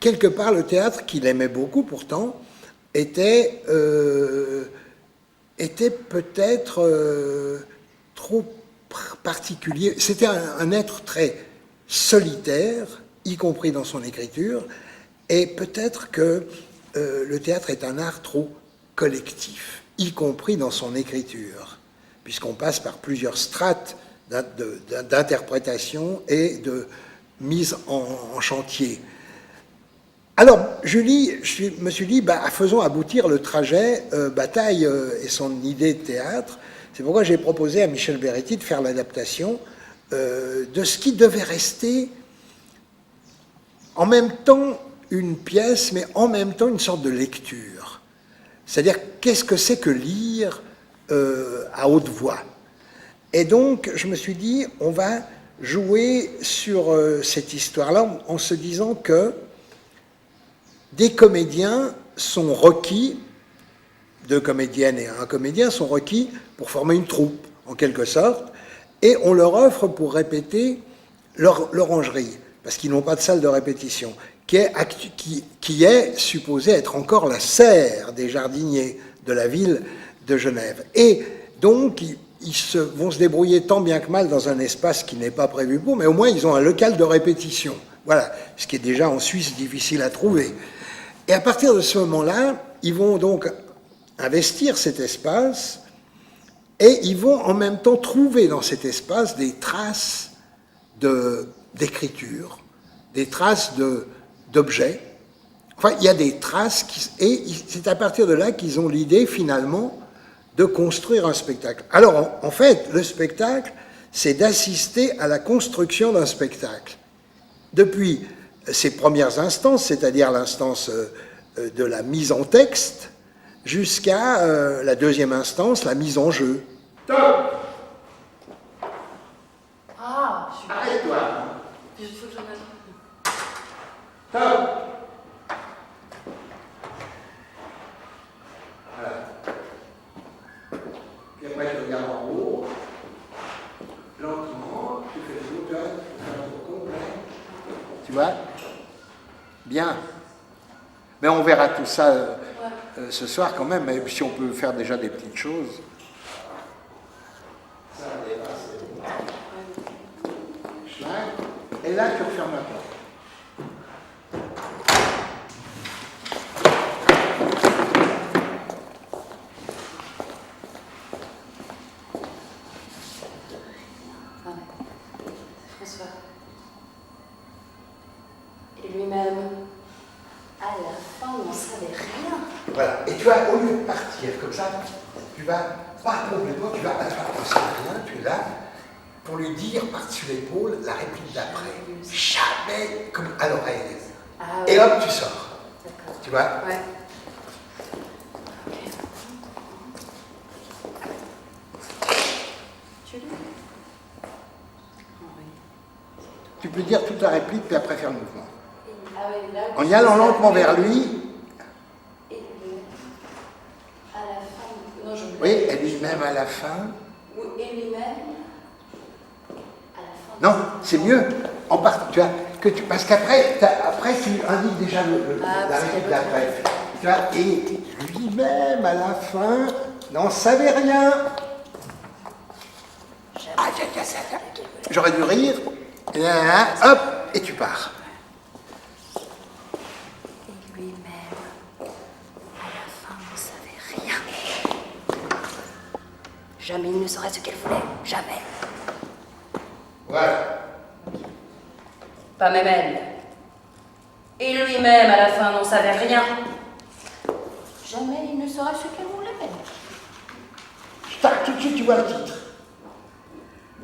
quelque part, le théâtre, qu'il aimait beaucoup pourtant, était peut-être trop particulier. C'était un être très solitaire, y compris dans son écriture, et peut-être que le théâtre est un art trop collectif, y compris dans son écriture, puisqu'on passe par plusieurs strates d'interprétation et de mise en chantier. Alors, Julie, je me suis dit, faisons aboutir le trajet Bataille et son idée de théâtre. C'est pourquoi j'ai proposé à Michel Beretti de faire l'adaptation de ce qui devait rester en même temps une pièce, mais en même temps une sorte de lecture. C'est-à-dire, qu'est-ce que c'est que lire à haute voix? Et donc, je me suis dit, on va jouer sur cette histoire-là en se disant que des comédiens sont requis, 2 comédiennes et un comédien sont requis pour former une troupe, en quelque sorte, et on leur offre pour répéter l'orangerie, parce qu'ils n'ont pas de salle de répétition, qui est supposée être encore la serre des jardiniers de la ville de Genève. Et donc, ils vont se débrouiller tant bien que mal dans un espace qui n'est pas prévu pour, mais au moins ils ont un local de répétition. Voilà, ce qui est déjà en Suisse difficile à trouver. Et à partir de ce moment-là, ils vont donc investir cet espace et ils vont en même temps trouver dans cet espace des traces d'écriture, des traces d'objets. Enfin, il y a des traces, et c'est à partir de là qu'ils ont l'idée finalement de construire un spectacle. Alors, en fait, le spectacle, c'est d'assister à la construction d'un spectacle. Depuis ses premières instances, c'est-à-dire l'instance de la mise en texte, jusqu'à la deuxième instance, la mise en jeu. Ah, super. Arrête-toi. Il faut que j'en aille. Top. Voilà. Puis après, tu regardes en haut. Lentement, tu fais le tour, tu fais un tour complet. Tu vois? Bien. Mais on verra tout ça ce soir quand même, même si on peut faire déjà des petites choses. là, tu refermes la porte. François. Et lui-même, à la fin, n'en savait rien. Voilà. Et tu vas, au lieu de partir comme ça, tu vas pas complètement, tu vas à la fin, t'en sais rien, tu es là pour lui dire par-dessus l'épaule la réplique d'après. Jamais comme à l'oreille. Ah, Et ouais. hop, tu sors. D'accord. Tu vois? Ouais. Tu peux dire toute la réplique, puis après faire le mouvement. Ah oui, là, En y allant lentement vers lui, et à la fin. Non, je oui, et lui-même à la fin. Et lui-même. Non, c'est mieux. En part, tu vois, parce qu'après, après, tu indiques déjà la réplique d'après. Tu vois, et lui-même à la fin n'en savait rien. J'aurais dû rire. Et là, hop, et tu pars. Et lui-même, à la fin, n'en savait rien. Jamais il ne saurait ce qu'elle voulait. Jamais. Voilà. Pas même elle. Et lui-même, à la fin, n'en savait rien. Jamais il ne saurait ce qu'elle voulait. Tac, tout de suite, tu vois le titre.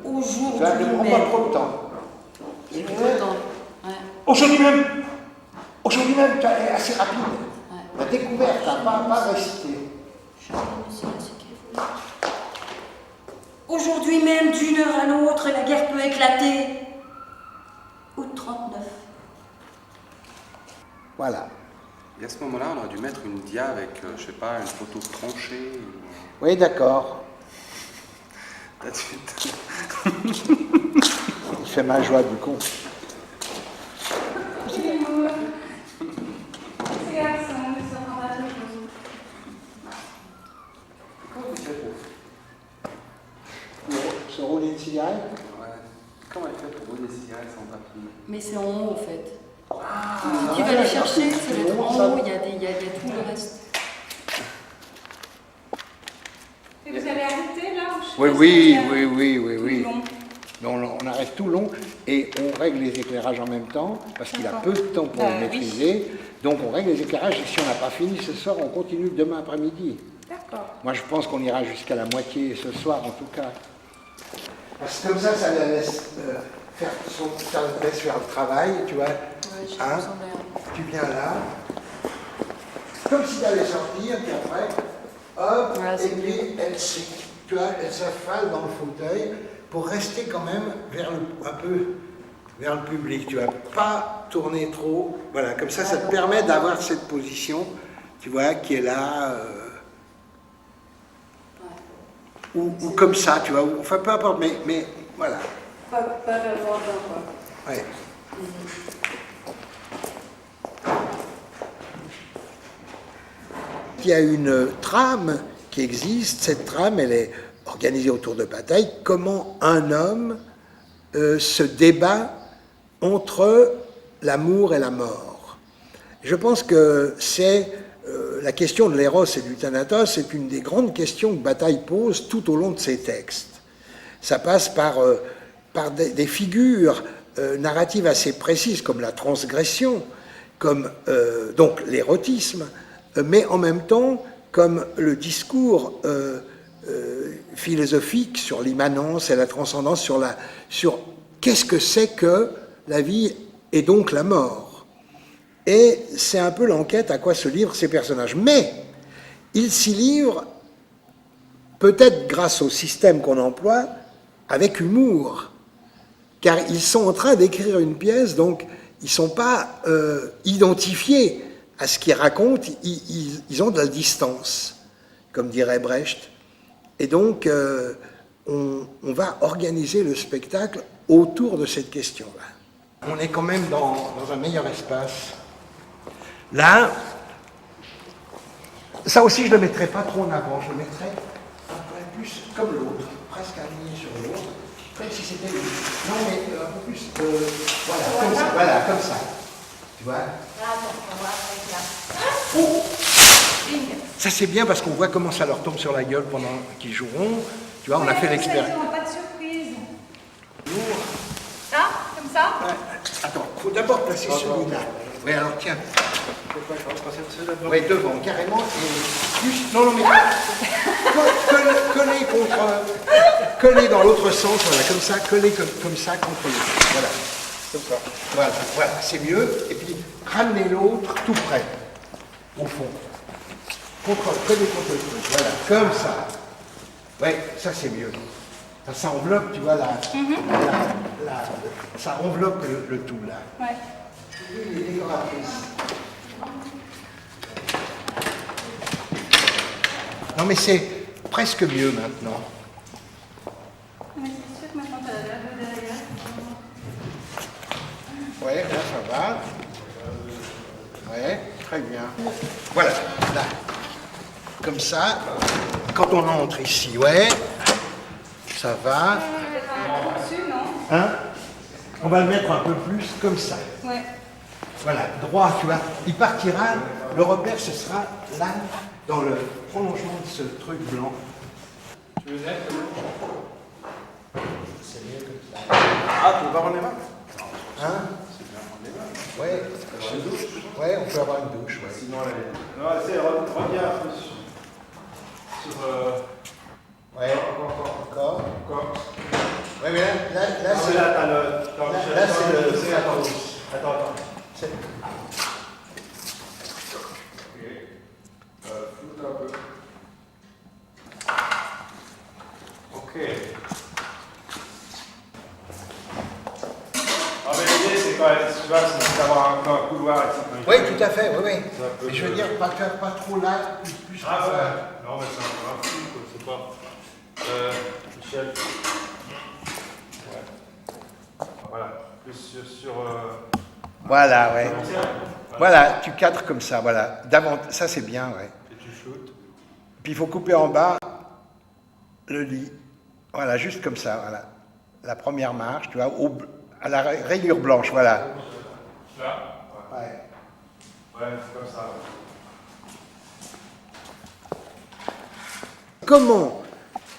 Aujourd'hui Tu vois, ne prends pas même. trop de temps. Ouais. Aujourd'hui même, tu es assez rapide. La découverte, pas récité. Jamais il ne saurait ce qu'elle voulait. Aujourd'hui même, d'une heure à l'autre, la guerre peut éclater. Août 39. Voilà. Et à ce moment-là, on aurait dû mettre une dia avec, je sais pas, une photo tranchée. Oui, d'accord. Tout de suite. Il fait ma joie du con. Se rouler une cigarette? Ouais. Comment elle fait pour rouler des cigarettes sans papier? Mais c'est en haut, en fait. Ah, Tu vas les chercher, c'est c'est l'être bon, en ça. haut, il y a tout le reste. Et vous allez arrêter là? Oui. Non, on arrête tout long et on règle les éclairages en même temps parce qu'il a peu de temps pour le maîtriser. Donc on règle les éclairages et si on n'a pas fini ce soir, on continue demain après-midi. D'accord. Moi je pense qu'on ira jusqu'à la moitié ce soir en tout cas. Parce que comme ça la laisse ça la laisse faire le travail, tu vois. Hein? Tu viens là, comme si tu allais sortir, puis après, hop, et puis elle s'affale dans le fauteuil pour rester quand même un peu vers le public, tu vois, pas tourner trop, voilà, comme ça, ça te permet d'avoir cette position, tu vois, qui est là, ou comme ça, tu vois, enfin peu importe, mais voilà. Pas d'avoir quoi. Ouais. Il y a une trame qui existe, cette trame, elle est organisée autour de bataille, comment un homme se débat entre l'amour et la mort. Je pense que c'est la question de l'éros et du thanatos, c'est une des grandes questions que Bataille pose tout au long de ses textes. Ça passe par des figures narratives assez précises, comme la transgression, comme donc l'érotisme, mais en même temps comme le discours philosophique sur l'immanence et la transcendance, sur qu'est-ce que c'est que la vie et donc la mort. Et c'est un peu l'enquête à quoi se livrent ces personnages. Mais ils s'y livrent, peut-être grâce au système qu'on emploie, avec humour, car ils sont en train d'écrire une pièce, donc ils ne sont pas identifiés à ce qu'ils racontent, ils ont de la distance, comme dirait Brecht. Et donc, on va organiser le spectacle autour de cette question-là. On est quand même dans un meilleur espace. Là, ça aussi, je ne le mettrai pas trop en avant, je le mettrai un peu plus comme l'autre, presque aligné sur l'autre. Comme si c'était... Non, mais un peu plus... voilà, comme ça. Tu vois? Oh, ça c'est bien parce qu'on voit comment ça leur tombe sur la gueule pendant qu'ils joueront. Tu vois, on a fait l'expérience. Ils n'auront pas de surprise. Lourd. Ah, comme ça? Attends, il faut d'abord placer celui-là. Oui, alors tiens. Oui, devant, carrément. Et juste, non, mais coller dans l'autre sens, voilà, comme ça, coller comme ça contre l'autre. Voilà. Comme ça. Voilà, c'est mieux. Et puis, ramener l'autre tout près, au fond. Coller contre le truc, voilà, comme ça. Oui, ça c'est mieux. Ça enveloppe, tu vois, ça enveloppe le tout, là. Ouais. Les décoratrices. Non, mais c'est presque mieux maintenant. Mais c'est sûr que maintenant t'as la lave derrière. Ouais, là ça va. Ouais, très bien. Voilà, là. Comme ça, quand on entre ici, ouais, ça va. Dessus, non? Hein? On va le mettre un peu plus comme ça. Ouais. Voilà, droit, tu vois. Il partira, le repère, ce sera là, dans le prolongement de ce truc blanc. Tu veux mettre? C'est mieux comme ça. Ah, tu veux pas prendre les mains? Hein? C'est bien prendre les mains. Ouais. Chez douche? Ouais, on peut avoir une douche, ouais. Sinon, non, c'est reviens un peu sur ouais, encore. Ouais, mais là c'est... Là, c'est le... Attends. C'est... Ok. Floute un peu. Ok. Ah, mais l'idée, c'est quand même, tu vois, c'est d'avoir un couloir et ça. Oui, tout à fait, oui. Mais je veux dire, pas trop là, plus ah ouais, non, mais c'est un peu un flou, quoi, c'est pas... Michel. Ouais. Voilà, plus sur voilà, ouais. Voilà, tu cadres comme ça, voilà. Ça, c'est bien, ouais. Et tu floutes. Puis il faut couper en bas le lit. Voilà, juste comme ça, voilà. La première marche, tu vois, à la rayure blanche, voilà. Là? Ouais. Ouais, c'est comme ça. Comment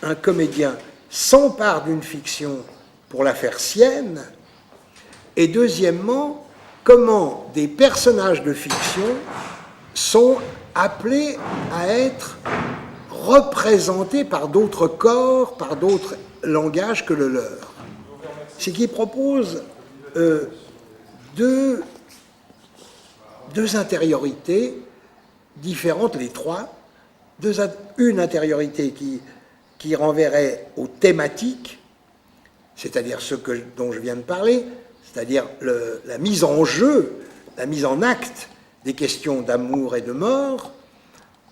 un comédien s'empare d'une fiction pour la faire sienne, et deuxièmement, comment des personnages de fiction sont appelés à être représentés par d'autres corps, par d'autres langages que le leur. C'est qu'il propose deux intériorités différentes, les trois. Une intériorité qui renverrait aux thématiques, c'est-à-dire dont je viens de parler, c'est-à-dire la mise en jeu, la mise en acte des questions d'amour et de mort,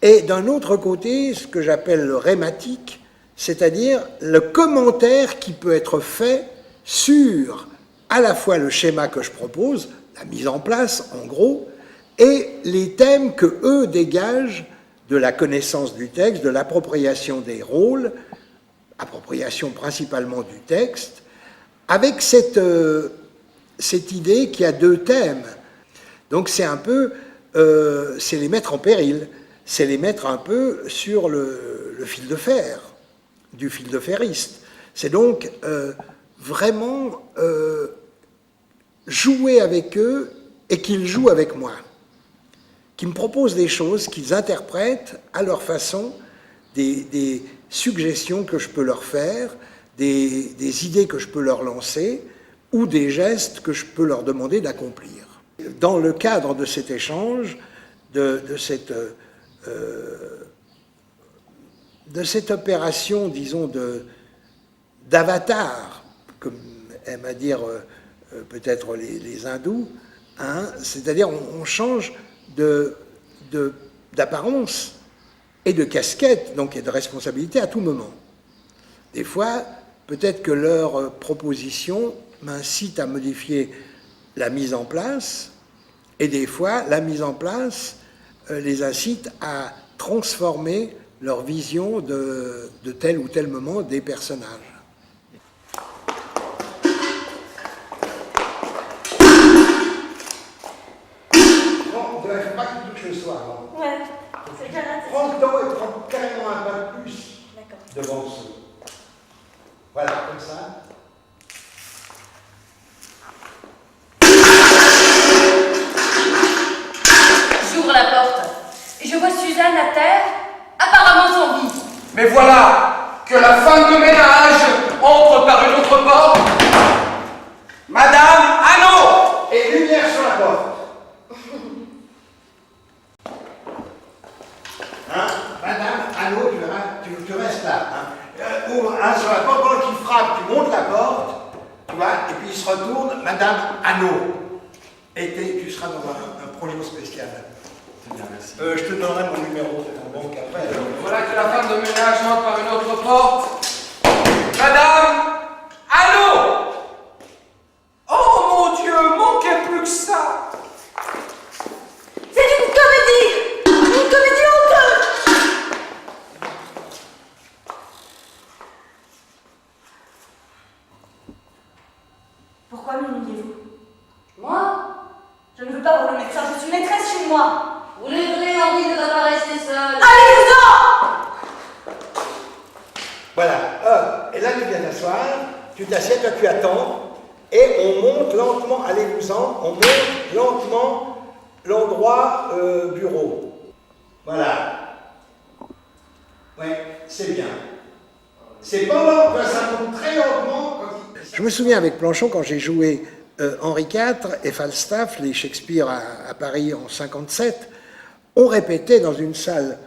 et d'un autre côté, ce que j'appelle le rématique, c'est-à-dire le commentaire qui peut être fait sur à la fois le schéma que je propose, la mise en place en gros, et les thèmes que eux dégagent de la connaissance du texte, de l'appropriation des rôles, appropriation principalement du texte, avec cette idée qu'il y a deux thèmes. Donc c'est un peu, c'est les mettre en péril, c'est les mettre un peu sur le fil de fer, du fil de ferriste. C'est donc vraiment jouer avec eux et qu'ils jouent avec moi, qui me proposent des choses, qu'ils interprètent à leur façon, des suggestions que je peux leur faire, des idées que je peux leur lancer, ou des gestes que je peux leur demander d'accomplir. Dans le cadre de cet échange, de cette opération, disons, d'avatar, comme aiment à dire peut-être les hindous, hein, c'est-à-dire on change d'apparence et de casquette, donc et de responsabilité à tout moment. Des fois, peut-être que leur proposition m'incite à modifier la mise en place, et des fois, la mise en place les incite à transformer leur vision de tel ou tel moment des personnages. de Monceau. Voilà, comme ça. J'ouvre la porte et je vois Suzanne à terre, apparemment sans vie. Mais voilà que la femme de ménage entre par une autre porte. Madame Hannot! Et lumière sur la porte. Hein? Madame Hannot, tu restes là. Hein? Ouvre un sur la porte, pendant qu'il frappe, tu montes la porte, tu vois, et puis il se retourne, Madame Hannot. Et tu seras dans un projet spécial. C'est bien, merci. Je te donnerai mon numéro de ton banque après. Voilà que la femme de ménage entre par une autre porte. Madame Hannot! Oh mon Dieu, manquait plus que ça! C'est une comédie! Une comédie honteuse! Pourquoi m'humiliez-vous? Moi? Je ne veux pas voir le médecin, je suis maîtresse chez moi. Vous lèverez envie de ne pas rester seule. Allez-vous-en! Voilà, et là tu viens t'asseoir, tu t'assieds, toi tu attends, et on monte lentement, allez-vous-en, on monte lentement l'endroit bureau. Voilà. Ouais, c'est bien. C'est pas lent, ça monte très lentement. Je me souviens avec Planchon, quand j'ai joué Henri IV et Falstaff, les Shakespeare à Paris en 57, on répétait dans une salle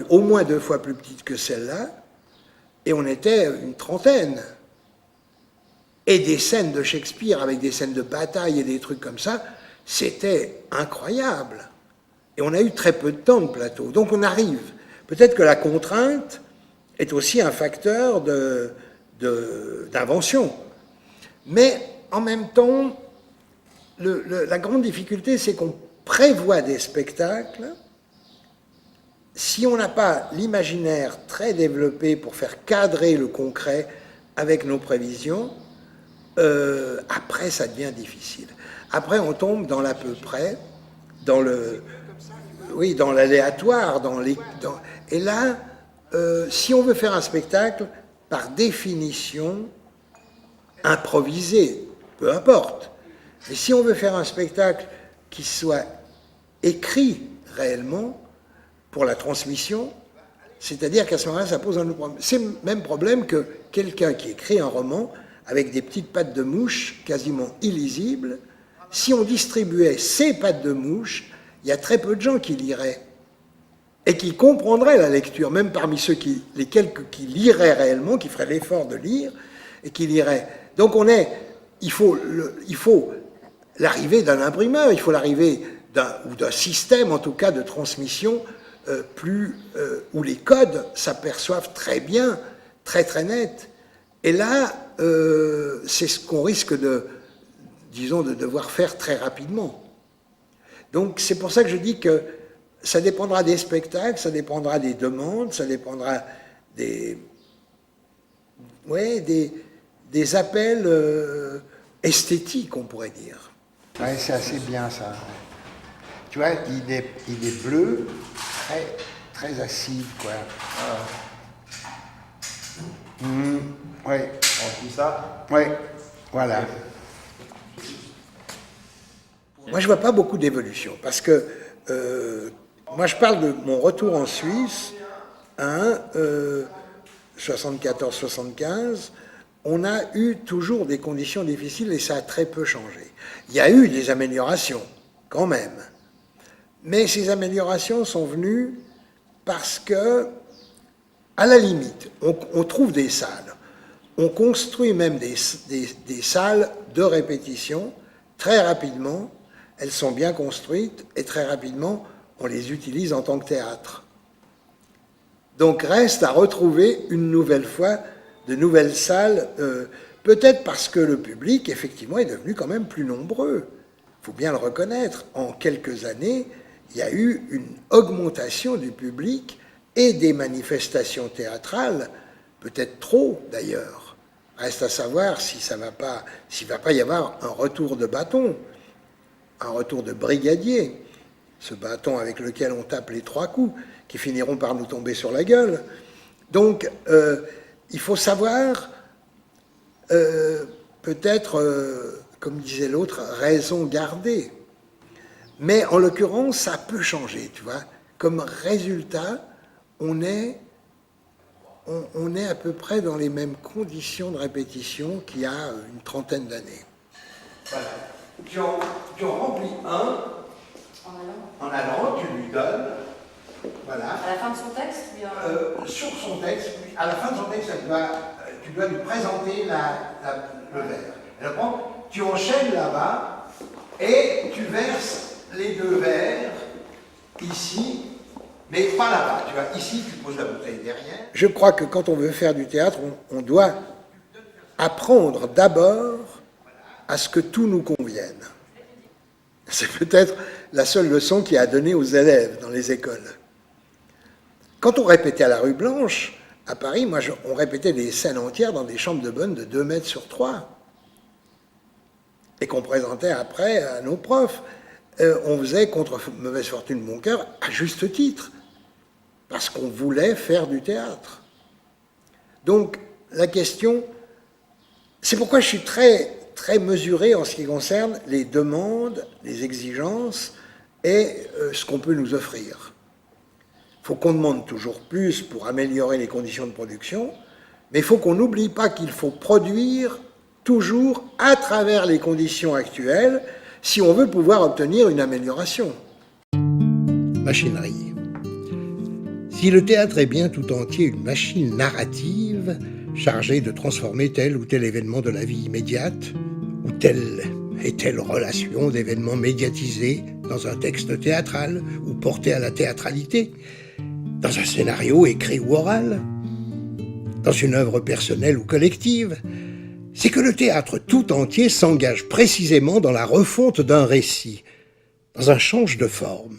au moins deux fois plus petite que celle-là, et on était une trentaine. Et des scènes de Shakespeare avec des scènes de bataille et des trucs comme ça, c'était incroyable. Et on a eu très peu de temps de plateau. Donc on arrive. Peut-être que la contrainte est aussi un facteur d'invention. Mais en même temps, la grande difficulté, c'est qu'on prévoit des spectacles. Si on n'a pas l'imaginaire très développé pour faire cadrer le concret avec nos prévisions, après ça devient difficile. Après on tombe dans l'à peu près, dans l'aléatoire, et là, si on veut faire un spectacle, par définition, improvisé, peu importe. Mais si on veut faire un spectacle qui soit écrit réellement, pour la transmission, c'est-à-dire qu'à ce moment-là, ça pose un autre problème. C'est le même problème que quelqu'un qui écrit un roman avec des petites pattes de mouche quasiment illisibles. Si on distribuait ces pattes de mouche, il y a très peu de gens qui liraient et qui comprendraient la lecture, même parmi les quelques qui liraient réellement, qui feraient l'effort de lire et qui liraient. Donc il faut l'arrivée d'un imprimeur, il faut l'arrivée d'un système, en tout cas, de transmission où les codes s'aperçoivent très bien, très très net. Et là, c'est ce qu'on risque de devoir faire très rapidement. Donc c'est pour ça que je dis que ça dépendra des spectacles, ça dépendra des demandes, ça dépendra des appels esthétiques, on pourrait dire. Ouais, c'est assez bien ça. Tu vois, il est bleu, très acide, quoi. Ouais. On dit ça? Ouais, voilà. Moi, je vois pas beaucoup d'évolution, parce que moi, je parle de mon retour en Suisse, 74-75, on a eu toujours des conditions difficiles et ça a très peu changé. Il y a eu des améliorations, quand même. Mais ces améliorations sont venues parce que, à la limite, on trouve des salles. On construit même des salles de répétition très rapidement. Elles sont bien construites et très rapidement, on les utilise en tant que théâtre. Donc reste à retrouver une nouvelle fois de nouvelles salles, peut-être parce que le public, effectivement, est devenu quand même plus nombreux. Il faut bien le reconnaître. En quelques années, il y a eu une augmentation du public et des manifestations théâtrales, peut-être trop d'ailleurs. Reste à savoir s'il ne va pas y avoir un retour de bâton, un retour de brigadier. ce bâton avec lequel on tape les 3 coups, qui finiront par nous tomber sur la gueule. Donc, il faut savoir, peut-être, comme disait l'autre, raison garder. Mais en l'occurrence, ça peut changer, tu vois. Comme résultat, on est à peu près dans les mêmes conditions de répétition qu'il y a une trentaine d'années. Voilà. Tu en remplis un en allant, tu lui donnes. Voilà. À la fin de son texte bien... Sur son texte, à la fin de son texte, tu dois lui présenter le verre. Alors, tu enchaînes là-bas et tu verses les 2 verres ici, mais pas là-bas. Tu vois, ici, tu poses la bouteille derrière. Je crois que quand on veut faire du théâtre, on doit apprendre d'abord à ce que tout nous convienne. C'est peut-être la seule leçon qu'il y a à donner aux élèves dans les écoles. Quand on répétait à la rue Blanche, à Paris, on répétait des scènes entières dans des chambres de bonne de 2 mètres sur 3. Et qu'on présentait après à nos profs. On faisait contre mauvaise fortune mon cœur, à juste titre, parce qu'on voulait faire du théâtre. Donc, la question, c'est pourquoi je suis très, très mesuré en ce qui concerne les demandes, les exigences et ce qu'on peut nous offrir. Il faut qu'on demande toujours plus pour améliorer les conditions de production, mais il faut qu'on n'oublie pas qu'il faut produire toujours à travers les conditions actuelles si on veut pouvoir obtenir une amélioration. Machinerie. Si le théâtre est bien tout entier une machine narrative chargée de transformer tel ou tel événement de la vie immédiate, ou telle et telle relation d'événements médiatisés dans un texte théâtral ou porté à la théâtralité, dans un scénario écrit ou oral, dans une œuvre personnelle ou collective, c'est que le théâtre tout entier s'engage précisément dans la refonte d'un récit, dans un change de forme,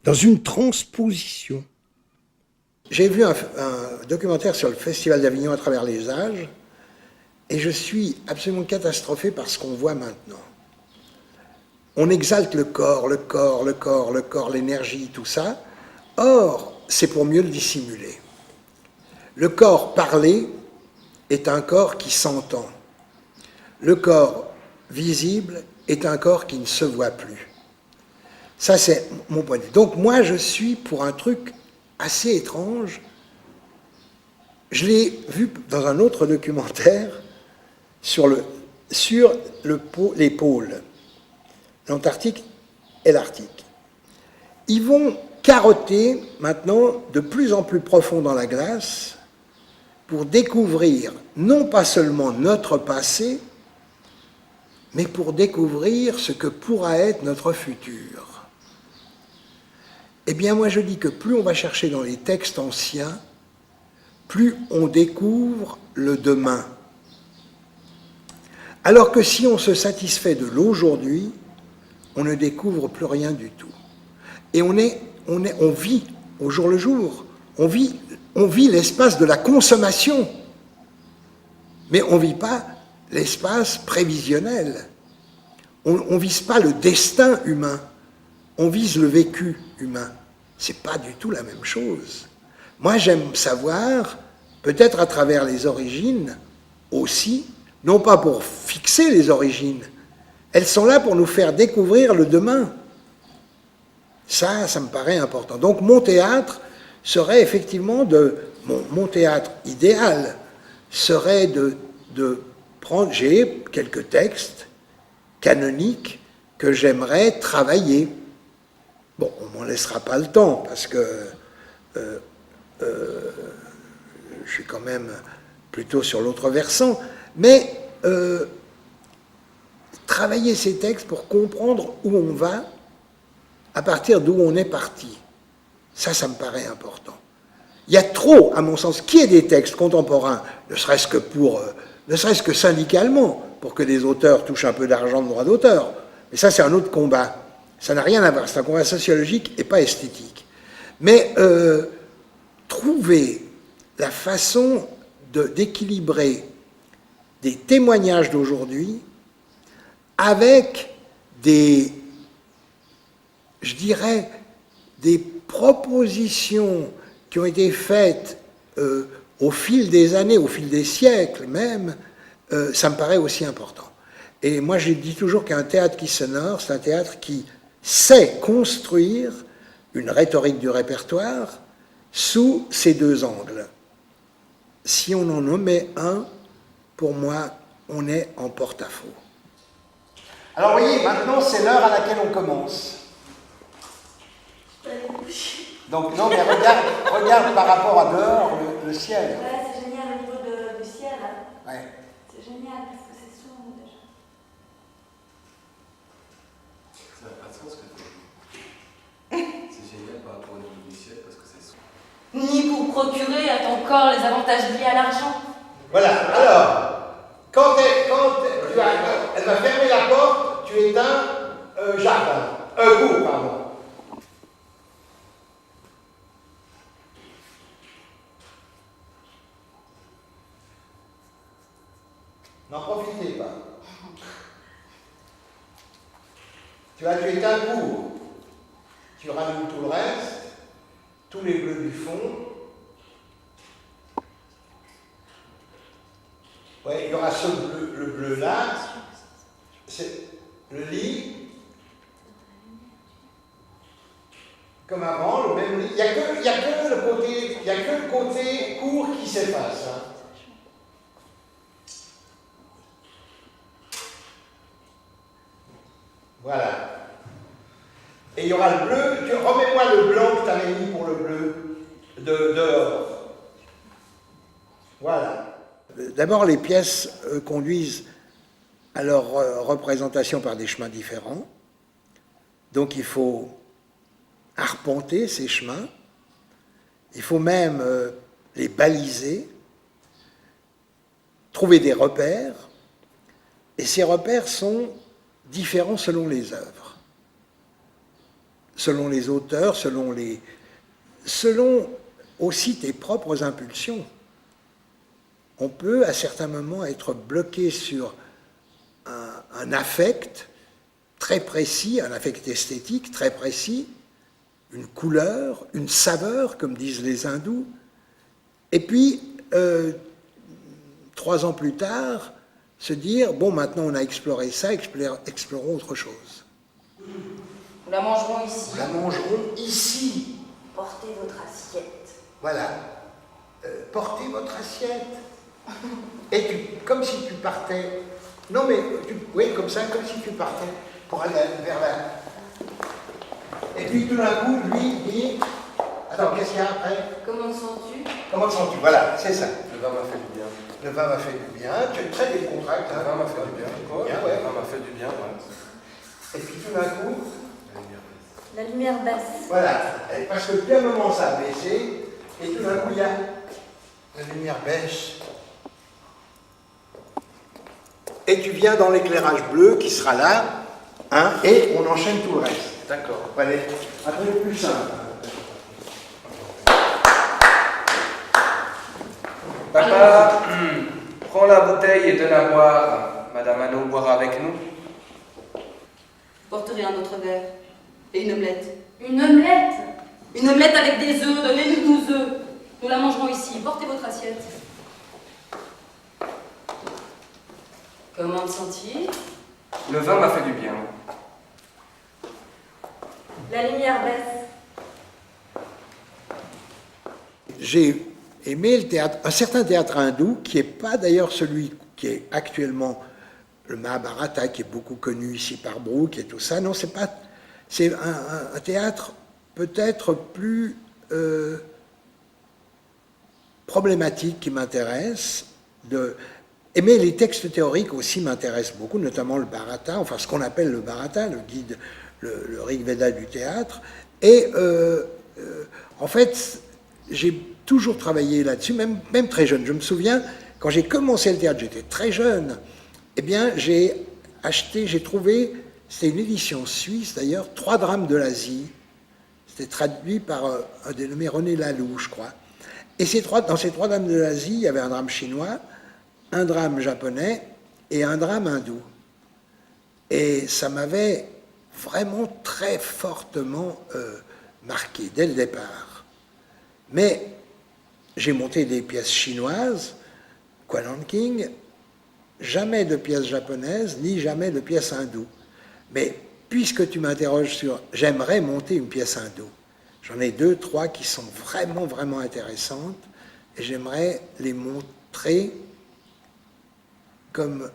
dans une transposition. J'ai vu un documentaire sur le Festival d'Avignon à travers les âges, et je suis absolument catastrophé par ce qu'on voit maintenant. On exalte le corps, l'énergie, tout ça. Or, c'est pour mieux le dissimuler. Le corps parlé est un corps qui s'entend. Le corps visible est un corps qui ne se voit plus. Ça, c'est mon point de vue. Donc, moi, je suis pour un truc assez étrange. Je l'ai vu dans un autre documentaire sur les pôles, l'Antarctique et l'Arctique. Ils vont carotter maintenant de plus en plus profond dans la glace pour découvrir non pas seulement notre passé, mais pour découvrir ce que pourra être notre futur. Eh bien, moi je dis que plus on va chercher dans les textes anciens, plus on découvre le demain. Alors que si on se satisfait de l'aujourd'hui, on ne découvre plus rien du tout. Et on vit au jour le jour, on vit l'espace de la consommation, mais on ne vit pas l'espace prévisionnel. On ne vise pas le destin humain, on vise le vécu humain. Ce n'est pas du tout la même chose. Moi, j'aime savoir, peut-être à travers les origines aussi, non pas pour fixer les origines, elles sont là pour nous faire découvrir le demain. Ça me paraît important. Donc mon théâtre serait effectivement mon théâtre idéal serait de prendre, j'ai quelques textes canoniques que j'aimerais travailler. Bon, on m'en laissera pas le temps parce que je suis quand même plutôt sur l'autre versant, mais travailler ces textes pour comprendre où on va à partir d'où on est parti. Ça me paraît important. Il y a trop, à mon sens, qu'il y ait des textes contemporains, ne serait-ce que syndicalement, pour que les auteurs touchent un peu d'argent de droit d'auteur. Mais ça, c'est un autre combat. Ça n'a rien à voir. C'est un combat sociologique et pas esthétique. Mais trouver la façon d'équilibrer des témoignages d'aujourd'hui avec des je dirais, des propositions qui ont été faites au fil des années, au fil des siècles même, ça me paraît aussi important. Et moi, je dis toujours qu'un théâtre qui s'honore, c'est un théâtre qui sait construire une rhétorique du répertoire sous ces deux angles. Si on en omet un, pour moi, on est en porte-à-faux. Alors, vous voyez, maintenant, c'est l'heure à laquelle on commence. Donc, non, mais regarde par rapport à dehors, le ciel. Ouais, c'est génial au niveau du ciel. Hein. Ouais. C'est génial parce que c'est sombre déjà. Ça n'a pas de sens ce que tu dis. C'est génial par rapport au niveau du ciel parce que c'est sombre. Ni pour procurer à ton corps les avantages liés à l'argent. Voilà, alors, elle va fermer la porte, tu éteins jardin, cours, pardon. N'en profitez pas. Tu éteins cours. Tu rallumes tout le reste, tous les bleus du fond. Ouais, il y aura le bleu là, c'est le lit, comme avant, le même lit. Il n'y a que le côté court qui s'efface. Hein. Voilà. Et il y aura le bleu, remets-moi le blanc que tu avais mis pour le bleu dehors. Voilà. D'abord, les pièces conduisent à leur représentation par des chemins différents. Donc il faut arpenter ces chemins. Il faut même les baliser, trouver des repères. Et ces repères sont différents selon les œuvres, selon les auteurs, selon aussi tes propres impulsions. On peut à certains moments être bloqué sur un affect très précis, un affect esthétique très précis, une couleur, une saveur, comme disent les hindous, et puis 3 ans plus tard, se dire, bon, maintenant on a exploré ça, explorons autre chose. Nous la mangerons ici. Nous la mangerons ici. Portez votre assiette. Voilà. Portez votre assiette. Et comme si tu partais. Non, mais oui, comme ça, comme si tu partais pour aller vers là. Et puis tout d'un coup, lui dit. Attends, qu'est-ce qu'il y a après? Comment te sens-tu? Comment te sens-tu? Voilà, c'est ça. Le vin m'a fait du bien. Le vin m'a fait du bien. Tu es très décontracté. Le vin m'a fait du bien. Ouais. Le vin m'a fait du bien, ouais. Et puis tout d'un coup. La lumière baisse. Voilà. Parce que depuis un moment, ça a baissé. Et tout d'un coup, il y a la lumière baisse. Et tu viens dans l'éclairage bleu qui sera là, hein, et on enchaîne tout le reste. D'accord. Allez, après le plus simple. Papa, prends la bouteille et donne à boire. Madame Anneau boira avec nous. Je porterai un autre verre. Et une omelette. Une omelette? Une omelette avec des œufs, donnez-nous 12 œufs. Nous la mangerons ici. Portez votre assiette. Comment te sens-tu? Le vin m'a fait du bien. La lumière baisse. J'ai aimé le théâtre, un certain théâtre hindou, qui n'est pas d'ailleurs celui qui est actuellement le Mahabharata, qui est beaucoup connu ici par Brooke et tout ça. Non, c'est pas. C'est un théâtre peut-être plus problématique qui m'intéresse. Mais les textes théoriques aussi m'intéressent beaucoup, notamment le Bharata, enfin ce qu'on appelle le Bharata, le guide, le Rig Veda du théâtre. Et en fait, j'ai toujours travaillé là-dessus, même très jeune. Je me souviens, quand j'ai commencé le théâtre, j'étais très jeune, eh bien j'ai trouvé, c'était une édition suisse d'ailleurs, 3 drames de l'Asie. C'était traduit par un dénommé René Laloux, je crois. Et dans ces 3 drames de l'Asie, il y avait un drame chinois, un drame japonais et un drame hindou. Et ça m'avait vraiment très fortement marqué dès le départ. Mais j'ai monté des pièces chinoises, Quan An King, jamais de pièces japonaises, ni jamais de pièces hindoues. Mais puisque tu m'interroges sur « j'aimerais monter une pièce hindoue », j'en ai 2, 3 qui sont vraiment, vraiment intéressantes, et j'aimerais les montrer comme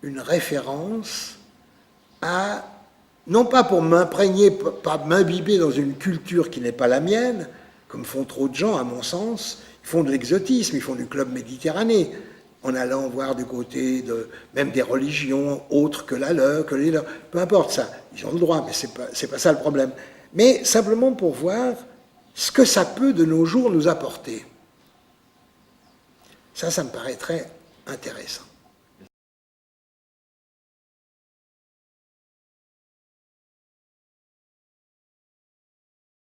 une référence à, non pas pour m'imprégner, pas m'imbiber dans une culture qui n'est pas la mienne, comme font trop de gens, à mon sens. Ils font de l'exotisme, ils font du club méditerranéen, en allant voir du côté de même des religions autres que la leur, que les leurs. Peu importe ça, ils ont le droit, mais c'est pas ça le problème. Mais simplement pour voir ce que ça peut de nos jours nous apporter. Ça me paraît très intéressant.